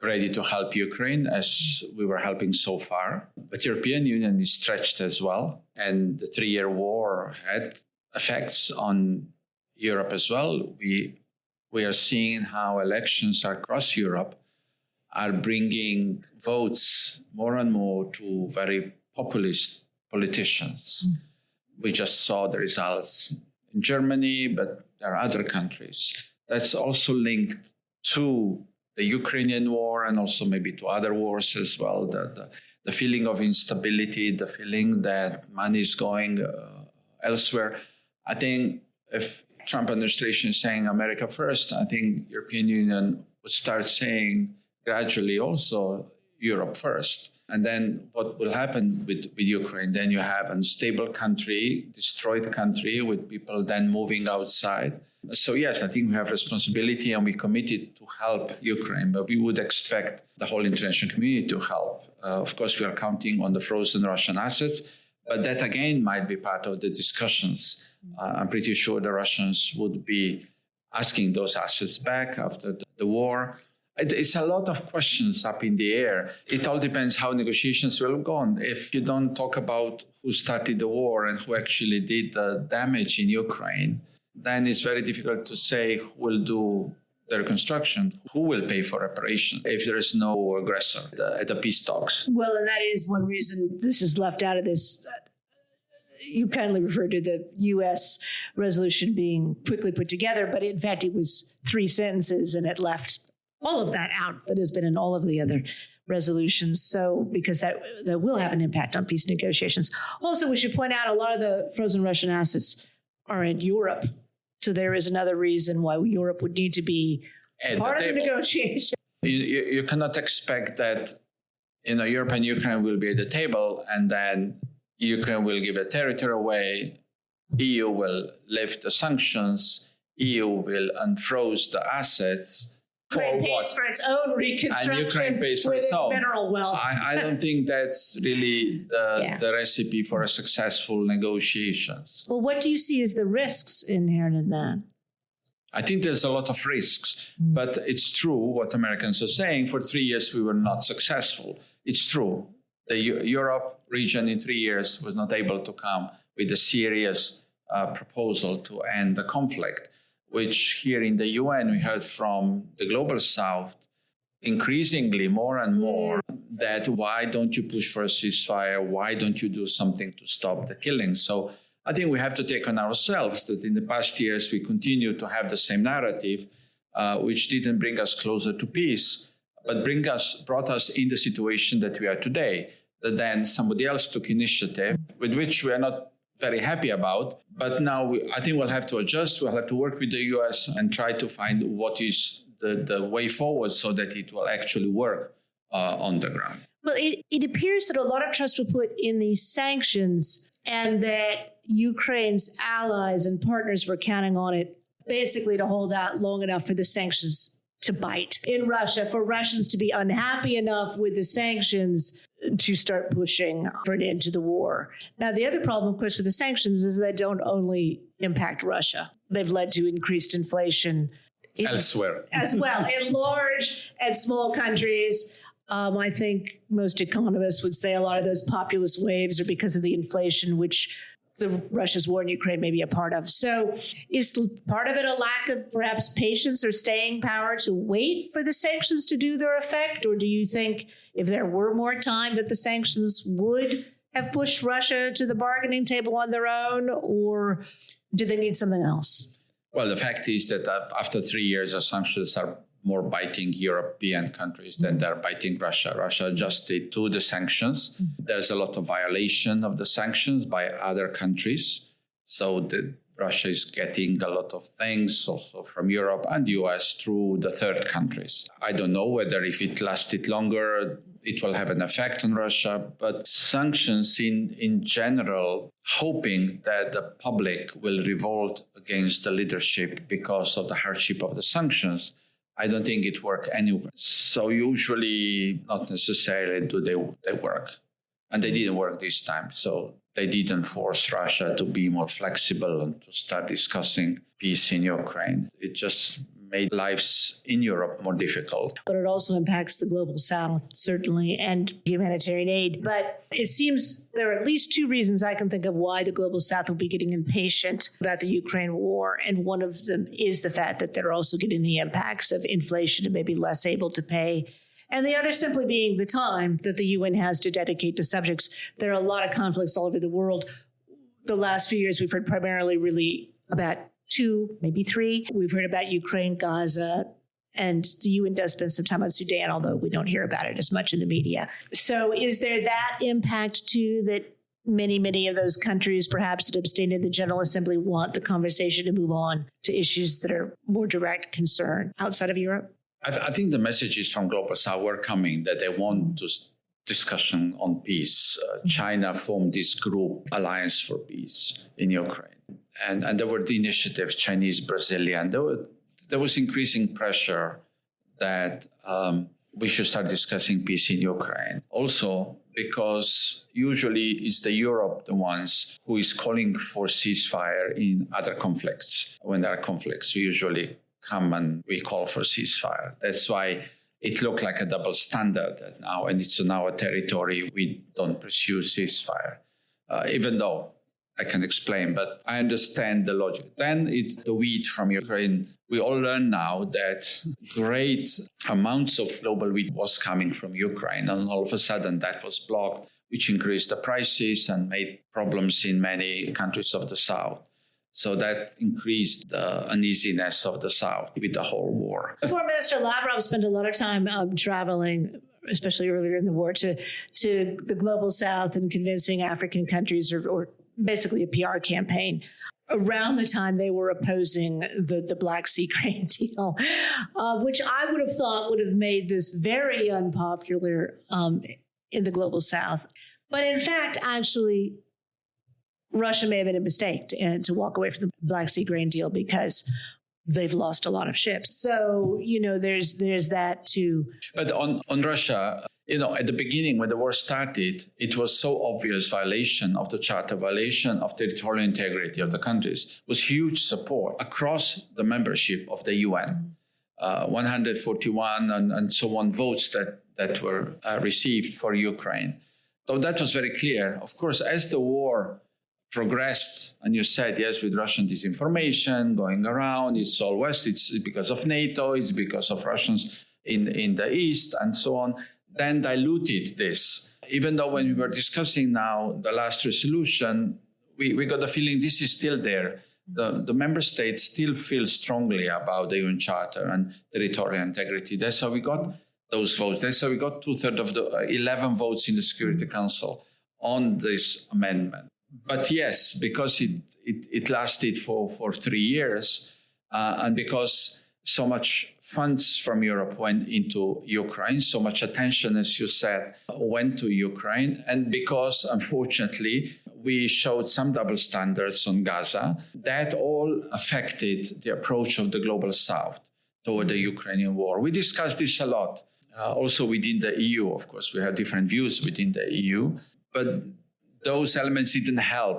ready to help Ukraine as we were helping so far. But European Union is stretched as well. And the 3-year war had effects on Europe as well. We We are seeing how elections across Europe are bringing votes more and more to very populist politicians. We just saw the results in Germany, but there are other countries. That's also linked to the Ukrainian war and also maybe to other wars as well. The feeling of instability, the feeling that money is going elsewhere. I think if Trump administration is saying America first, I think European Union would start saying gradually also Europe first. And then what will happen with Ukraine? Then you have an unstable country, destroyed country with people then moving outside. So yes, I think we have responsibility and we committed to help Ukraine, but we would expect the whole international community to help. Of course, we are counting on the frozen Russian assets, but that again might be part of the discussions. I'm pretty sure the Russians would be asking those assets back after the war. It's a lot of questions up in the air. It all depends how negotiations will go on. If you don't talk about who started the war and who actually did the damage in Ukraine, then it's very difficult to say who will do the reconstruction, who will pay for reparation if there is no aggressor at the peace talks. Well, and that is one reason this is left out of this. You kindly referred to the U.S. resolution being quickly put together, but in fact, it was 3 sentences and it left all of that out that has been in all of the other resolutions. So because that will have an impact on peace negotiations. Also, we should point out a lot of the frozen Russian assets are in Europe. So there is another reason why Europe would need to be part of the negotiation. You cannot expect that Europe and Ukraine will be at the table and then Ukraine will give a territory away, EU will lift the sanctions, EU will unfroze the assets. Ukraine pays for its own reconstruction and Ukraine pays for with its own mineral wealth. I don't think that's really the recipe for a successful negotiations. Well, what do you see as the risks inherent in that? I think there's a lot of risks, but it's true what Americans are saying. For 3 years, we were not successful. It's true. The Europe region in 3 years was not able to come with a serious proposal to end the conflict, which here in the UN, we heard from the global south increasingly more and more that why don't you push for a ceasefire? Why don't you do something to stop the killing? So I think we have to take on ourselves that in the past years, we continue to have the same narrative, which didn't bring us closer to peace, but brought us in the situation that we are today, that then somebody else took initiative, with which we are not very happy about. But now I think we'll have to adjust. We'll have to work with the US and try to find what is the way forward so that it will actually work on the ground. Well, it appears that a lot of trust was put in these sanctions and that Ukraine's allies and partners were counting on it basically to hold out long enough for the sanctions to bite in Russia, for Russians to be unhappy enough with the sanctions to start pushing for an end to the war. Now, the other problem, of course, with the sanctions is they don't only impact Russia. They've led to increased inflation elsewhere as well, in large and small countries. I think most economists would say a lot of those populist waves are because of the inflation, which the Russia's war in Ukraine may be a part of. So is part of it a lack of perhaps patience or staying power to wait for the sanctions to do their effect? Or do you think if there were more time that the sanctions would have pushed Russia to the bargaining table on their own? Or do they need something else? Well, the fact is that after 3 years, the sanctions are more biting European countries than they're biting Russia. Russia adjusted to the sanctions. There's a lot of violation of the sanctions by other countries. So Russia is getting a lot of things also from Europe and the US through the third countries. I don't know whether if it lasted longer, it will have an effect on Russia, but sanctions in general, hoping that the public will revolt against the leadership because of the hardship of the sanctions, I don't think it worked anyway. So usually not necessarily do they work. And they didn't work this time. So they didn't force Russia to be more flexible and to start discussing peace in Ukraine. It just made lives in Europe more difficult. But it also impacts the global south, certainly, and humanitarian aid. But it seems there are at least two reasons I can think of why the global south will be getting impatient about the Ukraine war. And one of them is the fact that they're also getting the impacts of inflation and maybe less able to pay. And the other simply being the time that the UN has to dedicate to subjects. There are a lot of conflicts all over the world. The last few years, we've heard primarily really about 2, maybe 3. We've heard about Ukraine, Gaza, and the UN does spend some time on Sudan, although we don't hear about it as much in the media. So is there that impact too, that many of those countries, perhaps that abstain in the General Assembly, want the conversation to move on to issues that are more direct concern outside of Europe? I think the messages from Global South were coming that they want to discussion on peace. China formed this group, Alliance for Peace, in Ukraine. And there were the initiatives, Chinese, Brazilian. There was increasing pressure that we should start discussing peace in Ukraine. Also, because usually it's the Europe, the ones who is calling for ceasefire in other conflicts. When there are conflicts, we usually come and we call for ceasefire. That's why it looked like a double standard that now, and it's in our territory, we don't pursue ceasefire, even though I can explain, but I understand the logic. Then it's the wheat from Ukraine. We all learn now that great amounts of global wheat was coming from Ukraine, and all of a sudden that was blocked, which increased the prices and made problems in many countries of the South. So that increased the uneasiness of the South with the whole war. Foreign Minister Lavrov spent a lot of time traveling, especially earlier in the war, to the global South and convincing African countries or basically a PR campaign around the time they were opposing the Black Sea grain deal, which I would have thought would have made this very unpopular in the global South. But in fact, actually, Russia may have been a mistake to walk away from the Black Sea grain deal because they've lost a lot of ships. So, there's that too. But on Russia, at the beginning when the war started, it was so obvious violation of the charter, violation of territorial integrity of the countries, was huge support across the membership of the UN. 141 and so on votes that were received for Ukraine. So that was very clear. Of course, as the war progressed, and you said, yes, with Russian disinformation going around, it's all West, it's because of NATO, it's because of Russians in the East, and so on, then diluted this. Even though when we were discussing now the last resolution, we got the feeling this is still there. The member states still feel strongly about the UN Charter and territorial integrity. That's how we got those votes. That's how we got 2/3 of the 11 votes in the Security Council on this amendment. But yes, because it lasted for 3 years, and because so much funds from Europe went into Ukraine, so much attention, as you said, went to Ukraine, and because, unfortunately, we showed some double standards on Gaza, that all affected the approach of the global South toward the Ukrainian war. We discussed this a lot, also within the EU. Of course, we have different views within the EU, but those elements didn't help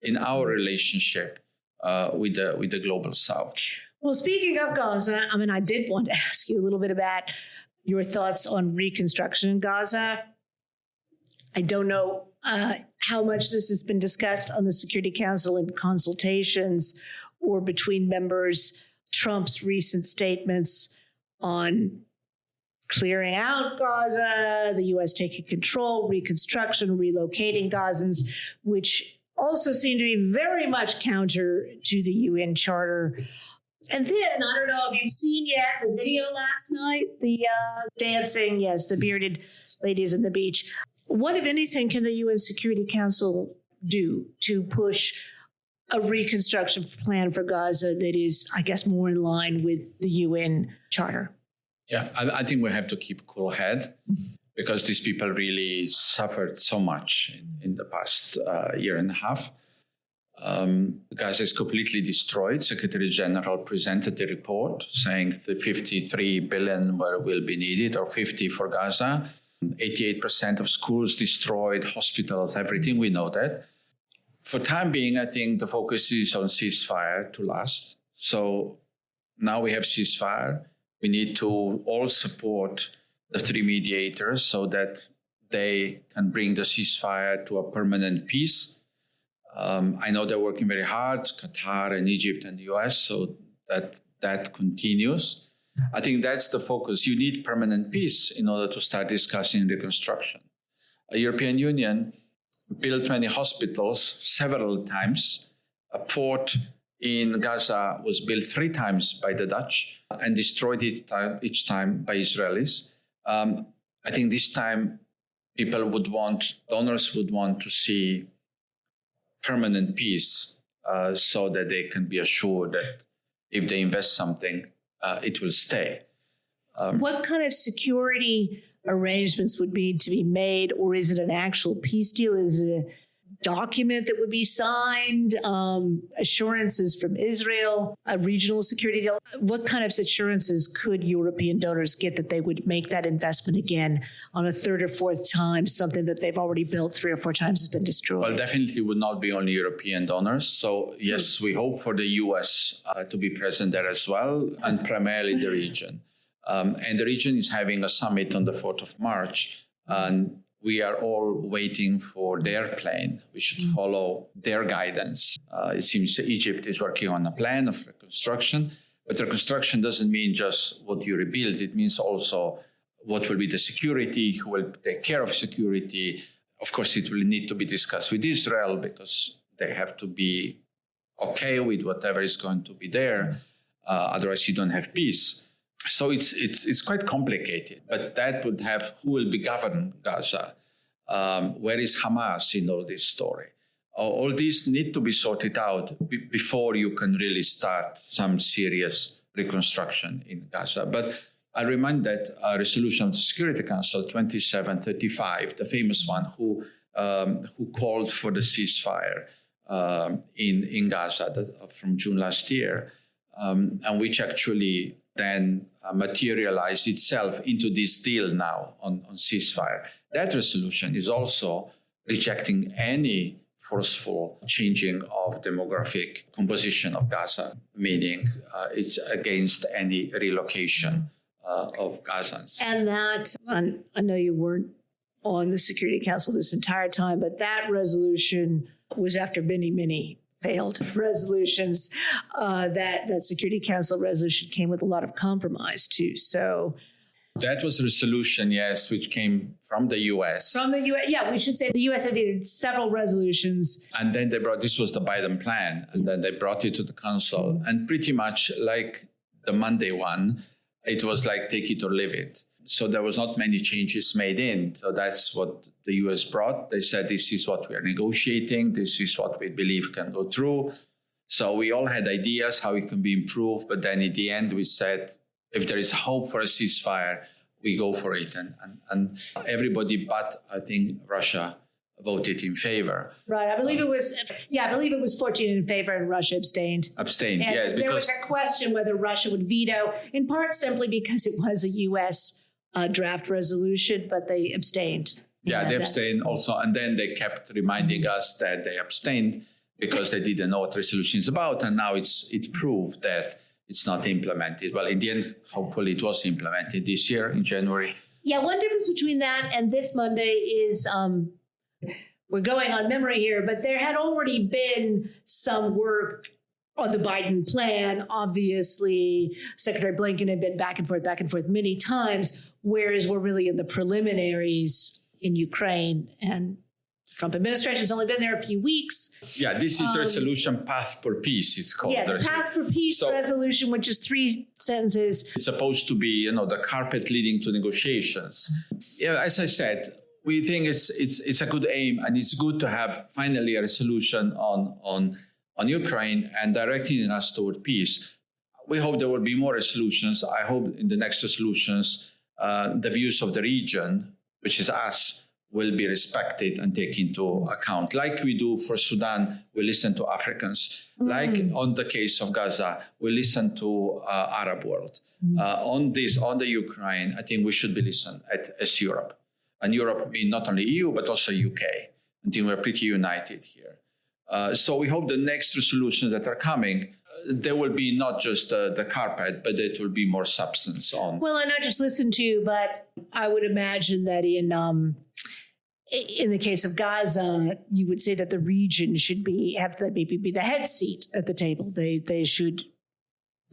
in our relationship with the global South. Well, speaking of Gaza, I did want to ask you a little bit about your thoughts on reconstruction in Gaza. I don't know how much this has been discussed on the Security Council in consultations or between members. Trump's recent statements on clearing out Gaza, the U.S. taking control, reconstruction, relocating Gazans, which also seem to be very much counter to the UN Charter. And then, I don't know if you've seen yet the video last night, the dancing, yes, the bearded ladies on the beach. What, if anything, can the UN Security Council do to push a reconstruction plan for Gaza that is, I guess, more in line with the UN Charter? Yeah, I think we have to keep a cool head because these people really suffered so much in the past year and a half. Gaza is completely destroyed. Secretary General presented the report saying the 53 billion will be needed, or 50 for Gaza. 88% of schools destroyed, hospitals, everything. We know that. For time being, I think the focus is on ceasefire to last. So now we have ceasefire. We need to all support the three mediators so that they can bring the ceasefire to a permanent peace. I know they're working very hard, Qatar and Egypt and the US, so that continues. I think that's the focus. You need permanent peace in order to start discussing reconstruction. The European Union built many hospitals several times. A port in Gaza was built 3 times by the Dutch and destroyed each time by Israelis. I think this time donors would want to see permanent peace so that they can be assured that if they invest something, it will stay. What kind of security arrangements would need to be made, or is it an actual peace deal? Is it a document that would be signed, assurances from Israel, a regional security deal? What kind of assurances could European donors get that they would make that investment again on a 3rd or 4th time, something that they've already built 3 or 4 times has been destroyed? Well, definitely would not be only European donors. So yes, we hope for the US to be present there as well, and primarily the region. And the region is having a summit on the 4th of March, and we are all waiting for their plan. We should follow their guidance. It seems Egypt is working on a plan of reconstruction, but reconstruction doesn't mean just what you rebuild. It means also what will be the security, who will take care of security. Of course, it will need to be discussed with Israel because they have to be okay with whatever is going to be there. Otherwise, you don't have peace. So it's quite complicated, but that would have who will be govern Gaza. Where is Hamas in all this story? All these need to be sorted out before you can really start some serious reconstruction in Gaza. But I remind that a resolution of the Security Council 2735, the famous one, who called for the ceasefire in Gaza from June last year, and which actually then materialized itself into this deal now on ceasefire. That resolution is also rejecting any forceful changing of demographic composition of Gaza, meaning it's against any relocation of Gazans. And that, I know you weren't on the Security Council this entire time, but that resolution was after many failed resolutions. That Security Council resolution came with a lot of compromise too. So that was a resolution, yes, which came from the U.S. From the U.S., yeah, we should say the U.S. had vetoed several resolutions. And then this was the Biden plan, and then they brought it to the council. And pretty much like the Monday one, it was like take it or leave it. So there was not many changes made in. So that's what the U.S. brought. They said, this is what we are negotiating. This is what we believe can go through. So we all had ideas how it can be improved. But then at the end, we said, if there is hope for a ceasefire, we go for it. And everybody but, I think, Russia voted in favor. Right. I believe it was 14 in favor and Russia abstained. Abstained, and yes. There was a question whether Russia would veto, in part simply because it was a U.S. Draft resolution, but they abstained. Yeah, they abstained also. And then they kept reminding us that they abstained because they didn't know what resolution is about. And now it proved that it's not implemented. Well, in the end, hopefully it was implemented this year in January. Yeah, one difference between that and this Monday is we're going on memory here, but there had already been some work on the Biden plan. Obviously, Secretary Blinken had been back and forth many times, whereas we're really in the preliminaries in Ukraine, and the Trump administration has only been there a few weeks. Yeah, this is the resolution Path for Peace, it's called. Yeah, the Path for Peace resolution, which is 3 sentences. It's supposed to be, the carpet leading to negotiations. Yeah, as I said, we think it's a good aim, and it's good to have finally a resolution on Ukraine and directing us toward peace. We hope there will be more resolutions. I hope in the next resolutions, the views of the region, which is us, will be respected and taken into account. Like we do for Sudan, we listen to Africans. Like on the case of Gaza, we listen to Arab world. On the Ukraine, I think we should be listened as Europe. And Europe means not only EU, but also UK. I think we're pretty united here. So we hope the next resolutions that are coming, there will be not just the carpet, but it will be more substance on. Well, and not just listen to, but I would imagine that in the case of Gaza, you would say that the region should have maybe be the head seat at the table.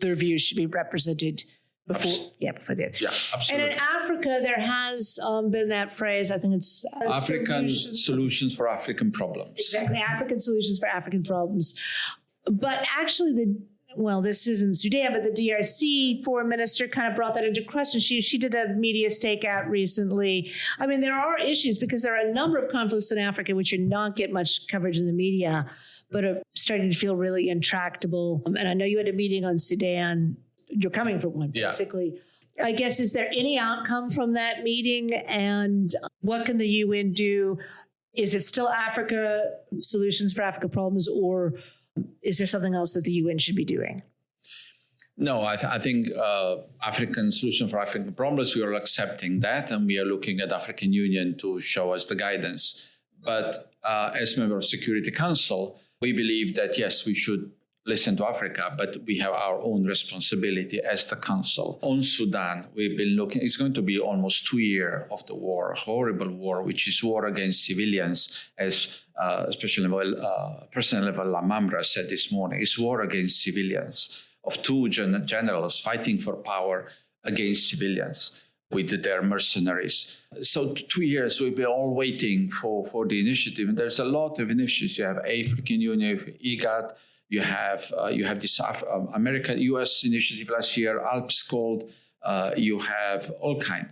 Their views should be represented before that. Yeah, absolutely. And in Africa, there has been that phrase, I think it's African solutions for African problems. Exactly, African solutions for African problems. But actually, this isn't Sudan, but the DRC foreign minister kind of brought that into question. She did a media stakeout recently. I mean, there are issues because there are a number of conflicts in Africa which are not get much coverage in the media, but are starting to feel really intractable. And I know you had a meeting on Sudan. You're coming from one, basically. Yeah. I guess, is there any outcome from that meeting? And what can the UN do? Is it still Africa solutions for Africa problems, or is there something else that the UN should be doing? No, I think African solution for African problems, we are accepting that, and we are looking at African Union to show us the guidance. But as member of Security Council, we believe that, yes, we should listen to Africa, but we have our own responsibility as the Council. On Sudan, we've been looking, it's going to be almost 2 years of the war, horrible war, which is war against civilians, as Special Personnel level Lamamra said this morning. It's war against civilians, of two generals fighting for power against civilians with their mercenaries. So 2 years, we've been all waiting for the initiative. And there's a lot of initiatives. You have African Union, you have IGAD, you have this American U.S. initiative last year, Alps called. You have all kind.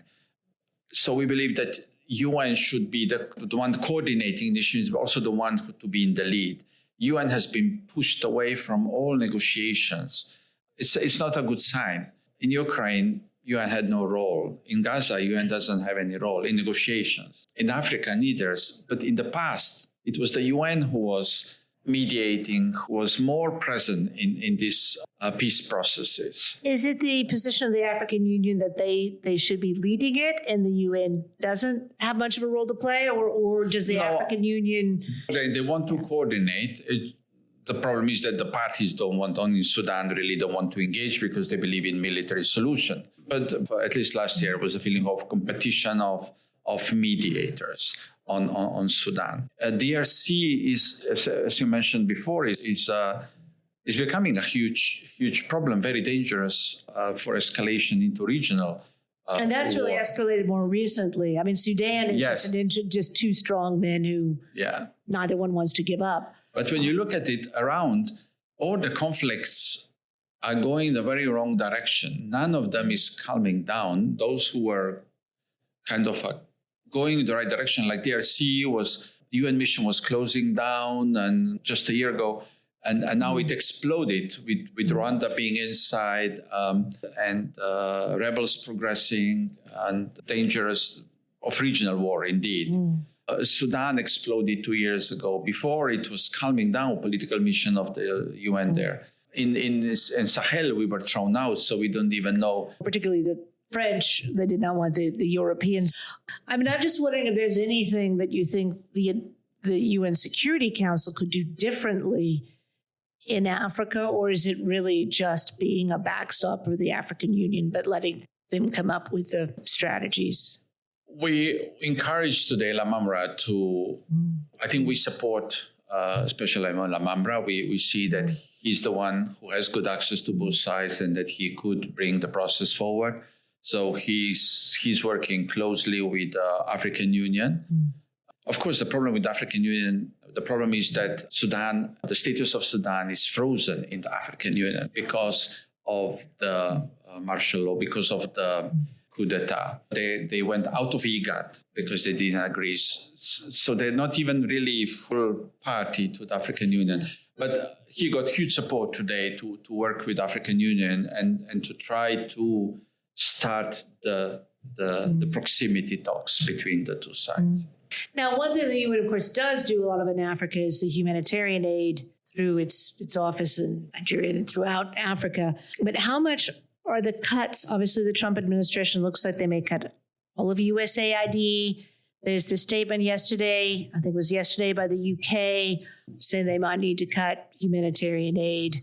So we believe that UN should be the one coordinating initiatives, but also the one to be in the lead. UN has been pushed away from all negotiations. It's not a good sign. In Ukraine, UN had no role. In Gaza, UN doesn't have any role in negotiations. In Africa, neither. But in the past, it was the UN who was mediating, who was more present in these peace processes. Is it the position of the African Union that they should be leading it and the UN doesn't have much of a role to play, or does the African Union... They want to coordinate. The problem is that the parties don't want, only Sudan really don't want to engage because they believe in military solution. But at least last year was a feeling of competition of mediators on Sudan. DRC is, as you mentioned before, is becoming a huge problem, very dangerous for escalation into regional. And that's really escalated more recently. I mean, Sudan is just two strong men who neither one wants to give up. But when you look at it around, all the conflicts are going in the very wrong direction. None of them is calming down. Those who were kind of going in the right direction, like DRC the UN mission was closing down and just a year ago, and now it exploded with Rwanda being inside and rebels progressing and dangerous of regional war indeed. Sudan exploded 2 years ago. Before it was calming down, political mission of the UN there. In Sahel, we were thrown out, so we don't even know. Particularly the French, they did not want the Europeans. I mean, I'm just wondering if there's anything that you think the UN Security Council could do differently in Africa, or is it really just being a backstop for the African Union, but letting them come up with the strategies? We encourage today Lamamra to, I think we support especially Lamamra. We see that he's the one who has good access to both sides and that he could bring the process forward. So he's working closely with African Union. Of course, the problem with the African Union, the problem is that Sudan, the status of Sudan is frozen in the African Union because of the martial law, because of the coup d'etat. They went out of IGAD because they didn't agree. So they're not even really full party to the African Union. But he got huge support today to work with the African Union and to try to start the proximity talks between the two sides. Now, one thing the UN, of course, does do a lot of in Africa is the humanitarian aid through its office in Nigeria and throughout Africa. But how much are the cuts? Obviously, the Trump administration looks like they may cut all of USAID. There's this statement yesterday, I think it was yesterday, by the UK, saying they might need to cut humanitarian aid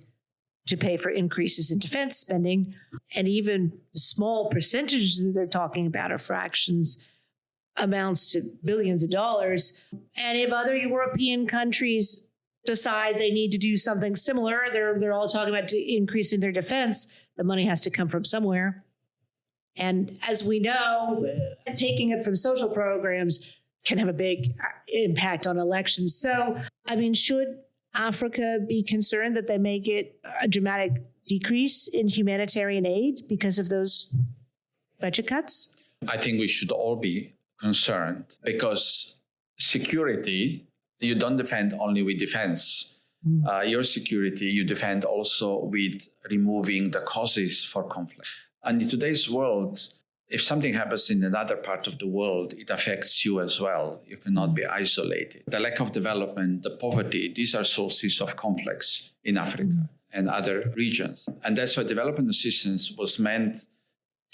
to pay for increases in defense spending. And even the small percentages that they're talking about are fractions, amounts to billions of dollars. And if other European countries decide they need to do something similar, they're all talking about increasing their defense, the money has to come from somewhere. And as we know, taking it from social programs can have a big impact on elections. So, I mean, should Africa be concerned that they may get a dramatic decrease in humanitarian aid because of those budget cuts? I think we should all be concerned because security, you don't defend only with defense. Your security, you defend also with removing the causes for conflict. And in today's world, if something happens in another part of the world, it affects you as well. You cannot be isolated. The lack of development, the poverty, these are sources of conflicts in Africa and other regions. And that's why development assistance was meant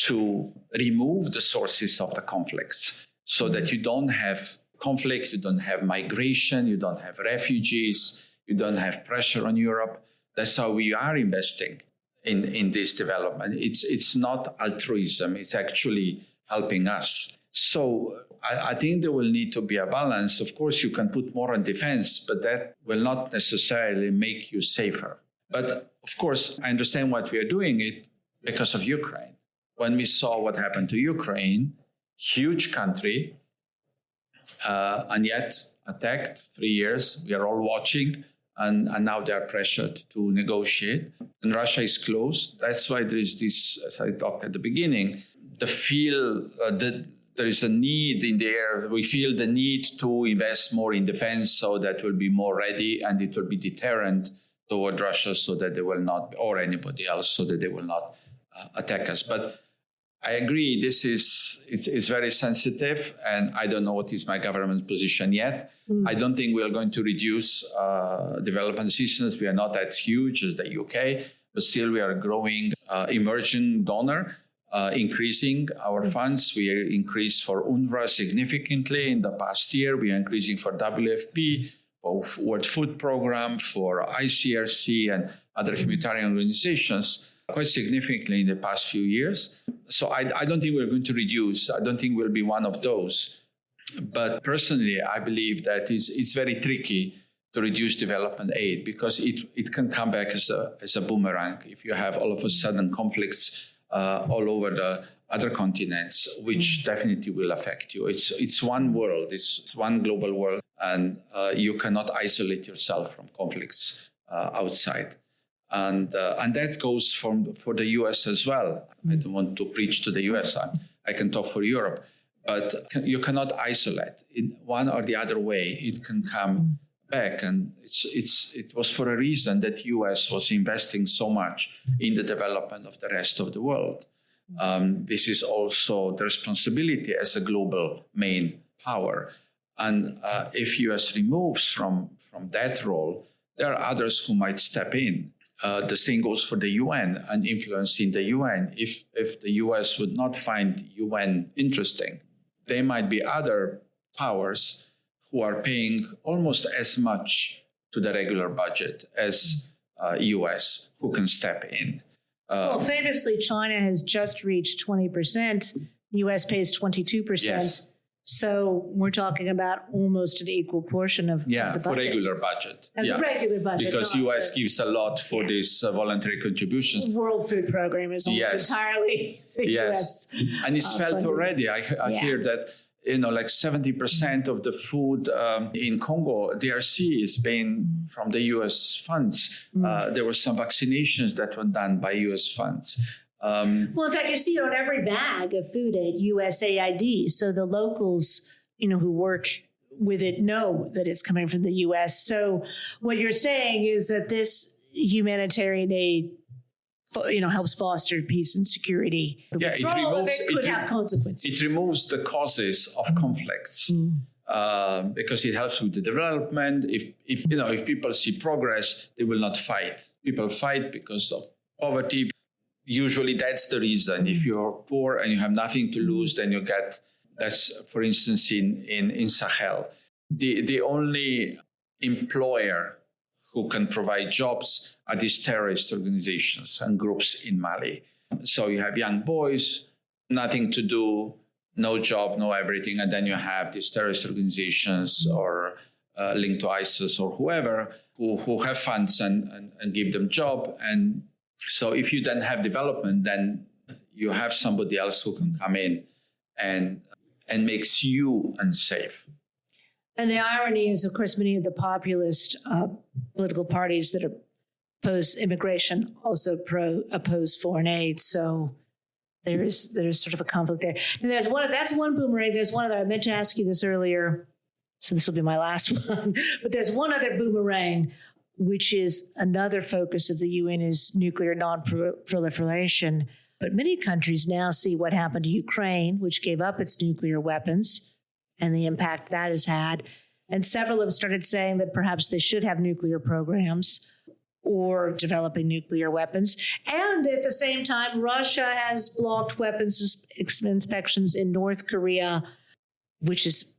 to remove the sources of the conflicts so that you don't have conflict, you don't have migration, you don't have refugees, you don't have pressure on Europe. That's how we are investing in this development. It's not altruism, it's actually helping us. So I think there will need to be a balance. Of course, you can put more on defense, but that will not necessarily make you safer. But of course, I understand what we are doing it because of Ukraine. When we saw what happened to Ukraine, huge country, and yet attacked 3 years, we are all watching. And now they are pressured to negotiate. And Russia is close. That's why there is this, as I talked at the beginning, that there is a need in the air. We feel the need to invest more in defense so that we'll be more ready and it will be deterrent toward Russia so that they will not, or anybody else, so that they will not attack us. But I agree, it's very sensitive, and I don't know what is my government's position yet. I don't think we are going to reduce development assistance. We are not as huge as the UK, but still we are a growing emerging donor, increasing our funds. We increased for UNRWA significantly in the past year. We are increasing for WFP, World Food Program, for ICRC and other humanitarian organizations quite significantly in the past few years. So I don't think we're going to reduce. I don't think we'll be one of those. But personally, I believe that it's very tricky to reduce development aid because it can come back as a boomerang if you have all of a sudden conflicts all over the other continents, which definitely will affect you. It's one world, it's one global world, and you cannot isolate yourself from conflicts outside. And that goes for the US as well. I don't want to preach to the US. I can talk for Europe. But you cannot isolate. In one or the other way, it can come back. And it was for a reason that US was investing so much in the development of the rest of the world. This is also the responsibility as a global main power. And if US removes from that role, there are others who might step in. The same goes for the UN and influencing the UN. If the US would not find UN interesting, there might be other powers who are paying almost as much to the regular budget as US who can step in. Well, famously, China has just reached 20%. The US pays 22%. Yes. So we're talking about almost an equal portion of the budget. For regular budget. The regular budget. Because US gives a lot for these voluntary contributions. World Food Program is almost entirely the US. And it's felt already. I hear that, like 70% of the food in Congo, DRC, is paying from the US funds. There were some vaccinations that were done by US funds. Well, in fact, you see on every bag of food aid, USAID. So the locals, who work with it know that it's coming from the U.S. So what you're saying is that this humanitarian aid, helps foster peace and security. It could have consequences. It removes the causes of conflicts because it helps with the development. If people see progress, they will not fight. People fight because of poverty. Usually that's the reason. If you're poor and you have nothing to lose, then you get That's, for instance, in Sahel. The only employer who can provide jobs are these terrorist organizations and groups in Mali. So you have young boys, nothing to do, no job, no everything. And then you have these terrorist organizations or linked to ISIS or whoever who have funds and give them job. And so if you then have development, then you have somebody else who can come in and makes you unsafe. And the irony is, of course, many of the populist political parties that oppose immigration also oppose foreign aid. So there's sort of a conflict there. And that's one boomerang. There's one other. I meant to ask you this earlier, so this will be my last one. But there's one other boomerang, which is another focus of the UN is nuclear non-proliferation. But many countries now see what happened to Ukraine, which gave up its nuclear weapons, and the impact that has had. And several have started saying that perhaps they should have nuclear programs or developing nuclear weapons. And at the same time, Russia has blocked weapons inspections in North Korea, which is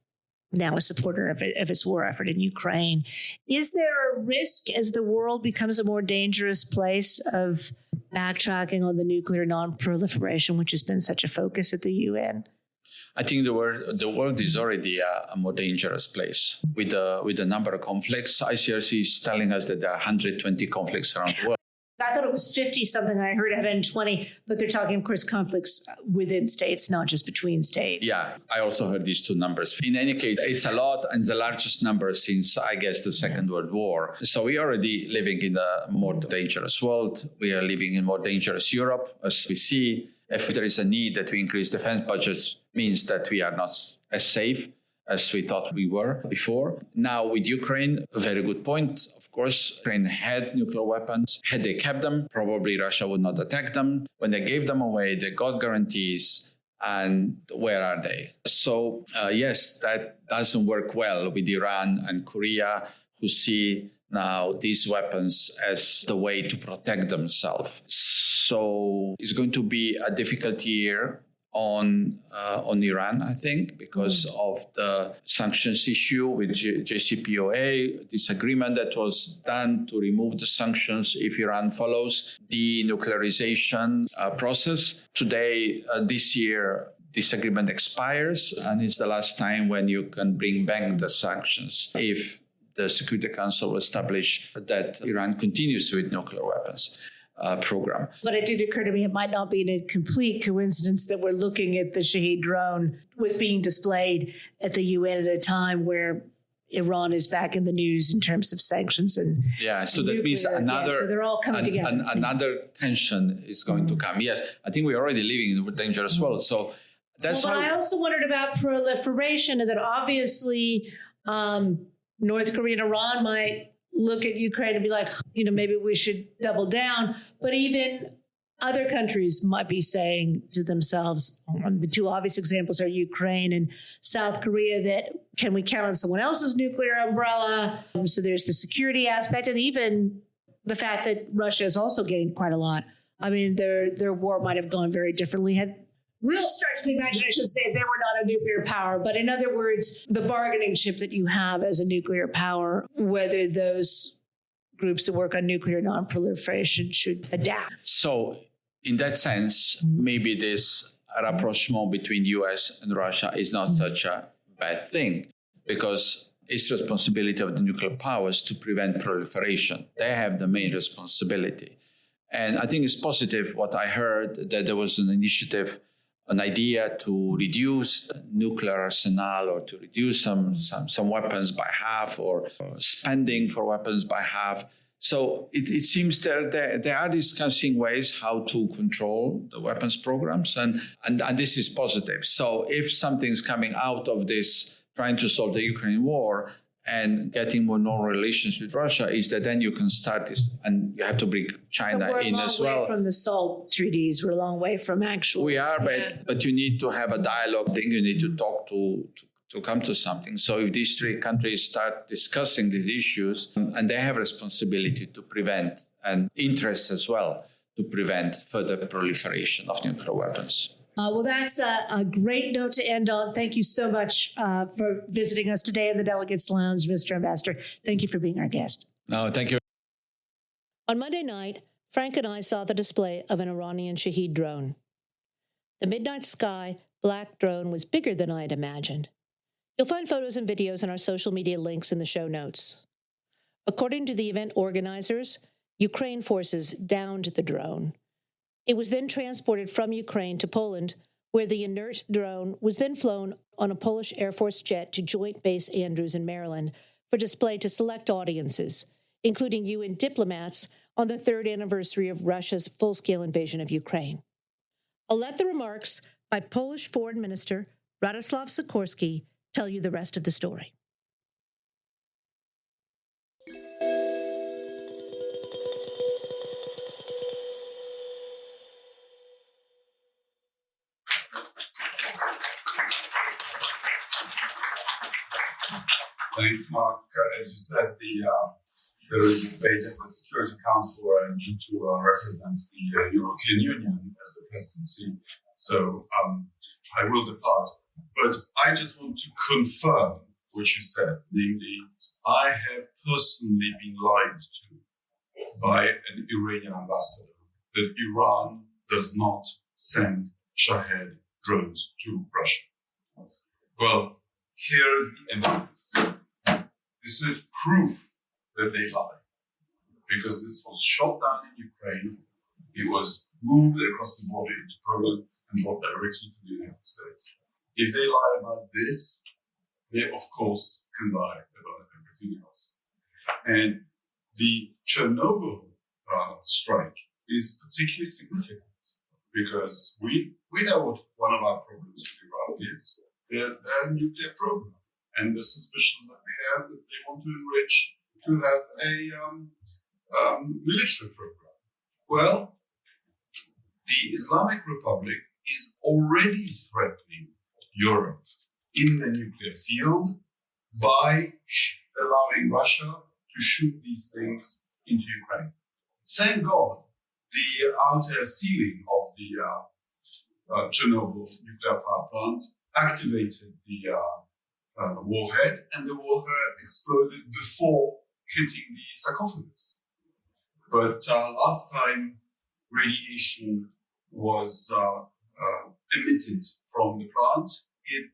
now a supporter of its war effort in Ukraine. Is there a risk as the world becomes a more dangerous place of backtracking on the nuclear non-proliferation, which has been such a focus at the UN? I think the world is already a more dangerous place with the number of conflicts. ICRC is telling us that there are 120 conflicts around the world. I thought it was 50 something. I heard 120, but they're talking, of course, conflicts within states, not just between states. Yeah, I also heard these two numbers. In any case, it's a lot and the largest number since, I guess, the Second World War. So we are already living in a more dangerous world. We are living in more dangerous Europe, as we see. If there is a need that we increase defense budgets, means that we are not as safe as we thought we were before. Now with Ukraine, a very good point. Of course, Ukraine had nuclear weapons. Had they kept them, probably Russia would not attack them. When they gave them away, they got guarantees. And where are they? So yes, that doesn't work well with Iran and Korea, who see now these weapons as the way to protect themselves. So it's going to be a difficult year on Iran, I think, because of the sanctions issue with JCPOA, this agreement that was done to remove the sanctions if Iran follows the denuclearization process. Today, this year, this agreement expires, and it's the last time when you can bring back the sanctions if the Security Council will establish that Iran continues with nuclear weapons. Program. But it did occur to me it might not be a complete coincidence that we're looking at the Shahed drone was being displayed at the UN at a time where Iran is back in the news in terms of sanctions and so that means another. So they're all coming together. Another tension is going to come. Yes, I think we're already living in a dangerous world. So that's But I also wondered about proliferation, and that obviously North Korea and Iran might look at Ukraine and be like, maybe we should double down. But even other countries might be saying to themselves, the two obvious examples are Ukraine and South Korea, that can we count on someone else's nuclear umbrella? So there's the security aspect, and even the fact that Russia is also getting quite a lot. I mean, their war might have gone very differently had real stretch of the imagination to say if they were not a nuclear power. But in other words, the bargaining chip that you have as a nuclear power, whether those groups that work on nuclear non-proliferation should adapt. So in that sense, maybe this rapprochement between US and Russia is not such a bad thing, because it's responsibility of the nuclear powers to prevent proliferation. They have the main responsibility. And I think it's positive what I heard, that there was an initiative, an idea to reduce the nuclear arsenal or to reduce some weapons by half, or spending for weapons by half. So it seems they are discussing ways how to control the weapons programs, and this is positive. So if something's coming out of this, trying to solve the Ukraine war and getting more normal relations with Russia, is that then you can start this, and you have to bring China in as well. We're a long way from the SALT treaties. We're a long way from actual. We are, but you need to have a dialogue thing. You need to talk to come to something. So if these three countries start discussing these issues, and they have responsibility to prevent, and interest as well, to prevent further proliferation of nuclear weapons. Well, that's a great note to end on. Thank you so much for visiting us today in the Delegates Lounge, Mr. Ambassador. Thank you for being our guest. No, thank you. On Monday night, Frank and I saw the display of an Iranian Shahed drone. The midnight sky black drone was bigger than I had imagined. You'll find photos and videos in our social media links in the show notes. According to the event organizers, Ukraine forces downed the drone. It was then transported from Ukraine to Poland, where the inert drone was then flown on a Polish Air Force jet to Joint Base Andrews in Maryland for display to select audiences, including UN diplomats, on the third anniversary of Russia's full-scale invasion of Ukraine. I'll let the remarks by Polish Foreign Minister Radoslaw Sikorski tell you the rest of the story. Thanks, Mark. As you said, there is a debate at the Security Council where I need to represent the European Union as the presidency. So I will depart. But I just want to confirm what you said, namely, I have personally been lied to by an Iranian ambassador that Iran does not send Shahed drones to Russia. Well, here is the evidence. This is proof that they lie, because this was shot down in Ukraine. It was moved across the border into Poland and brought directly to the United States. If they lie about this, they of course can lie about everything else. And the Chernobyl strike is particularly significant because we know what one of our problems with Iran is. Their nuclear program, and the suspicions that we have that they want to enrich to have a military program. Well, the Islamic Republic is already threatening Europe in the nuclear field by allowing Russia to shoot these things into Ukraine. Thank God the outer ceiling of the Chernobyl nuclear power plant activated the warhead, and the warhead exploded before hitting the sarcophagus. But last time radiation was emitted from the plant, it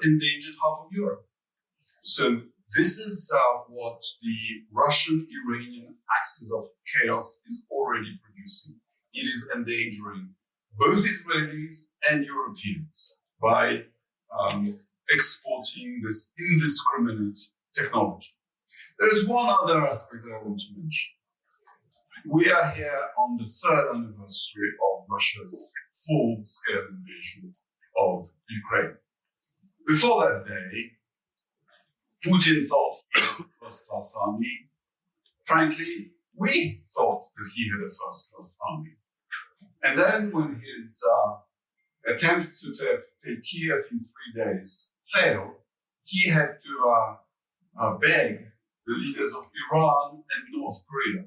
endangered half of Europe. So this is what the Russian-Iranian axis of chaos is already producing. It is endangering both Israelis and Europeans by exporting this indiscriminate technology. There is one other aspect that I want to mention. We are here on the third anniversary of Russia's full-scale invasion of Ukraine. Before that day, Putin thought he had a first-class army. Frankly, we thought that he had a first-class army. And then when his attempt to take Kiev in 3 days failed, he had to beg the leaders of Iran and North Korea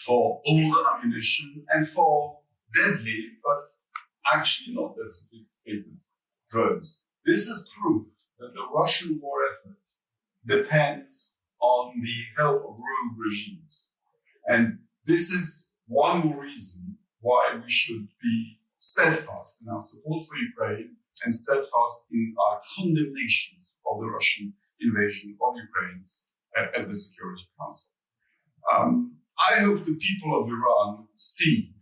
for older ammunition and for deadly, but actually not that sophisticated drones. This is proof that the Russian war effort depends on the help of rogue regimes. And this is one more reason why we should be steadfast in our support for Ukraine and steadfast in our condemnations of the Russian invasion of Ukraine at the Security Council. I hope the people of Iran see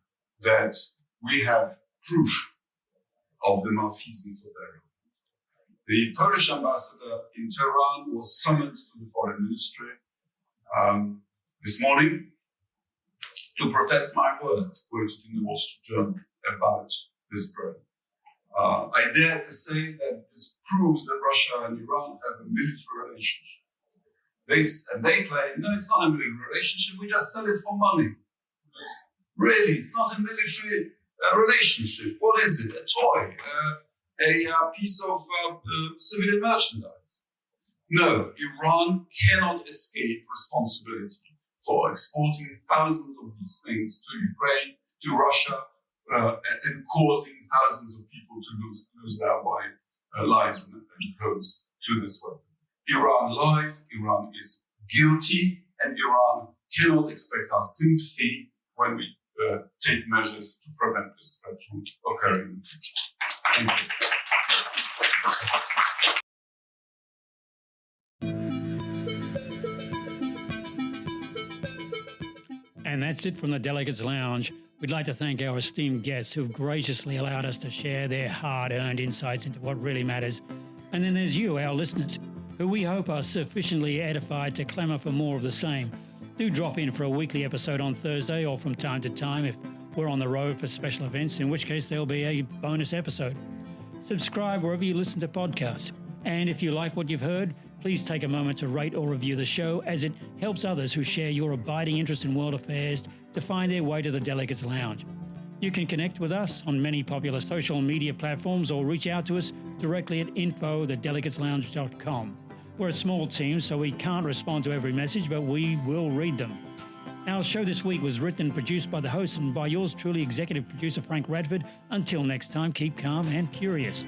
that we have proof of the malfeasance of their government. The Polish ambassador in Tehran was summoned to the foreign ministry this morning to protest my words quoted in the Wall Street Journal about this drone. I dare to say that this proves that Russia and Iran have a military relationship. They claim, no, it's not a military relationship, we just sell it for money. Really, it's not a military relationship. What is it? A toy? A piece of civilian merchandise? No, Iran cannot escape responsibility for exporting thousands of these things to Ukraine, to Russia, and causing thousands of people to lose their lives and homes to this weapon. Iran lies, Iran is guilty, and Iran cannot expect our sympathy when we take measures to prevent this threat from occurring in the future. Thank you. And that's it from the Delegates Lounge. We'd like to thank our esteemed guests who've graciously allowed us to share their hard-earned insights into what really matters. And then there's you, our listeners, who we hope are sufficiently edified to clamour for more of the same. Do drop in for a weekly episode on Thursday or from time to time if we're on the road for special events, in which case there'll be a bonus episode. Subscribe wherever you listen to podcasts. And if you like what you've heard, please take a moment to rate or review the show, as it helps others who share your abiding interest in world affairs to find their way to the Delegates Lounge. You can connect with us on many popular social media platforms or reach out to us directly at info@thedelegateslounge.com. We're a small team, so we can't respond to every message, but we will read them. Our show this week was written and produced by the host and by yours truly, executive producer Frank Radford. Until next time, keep calm and curious.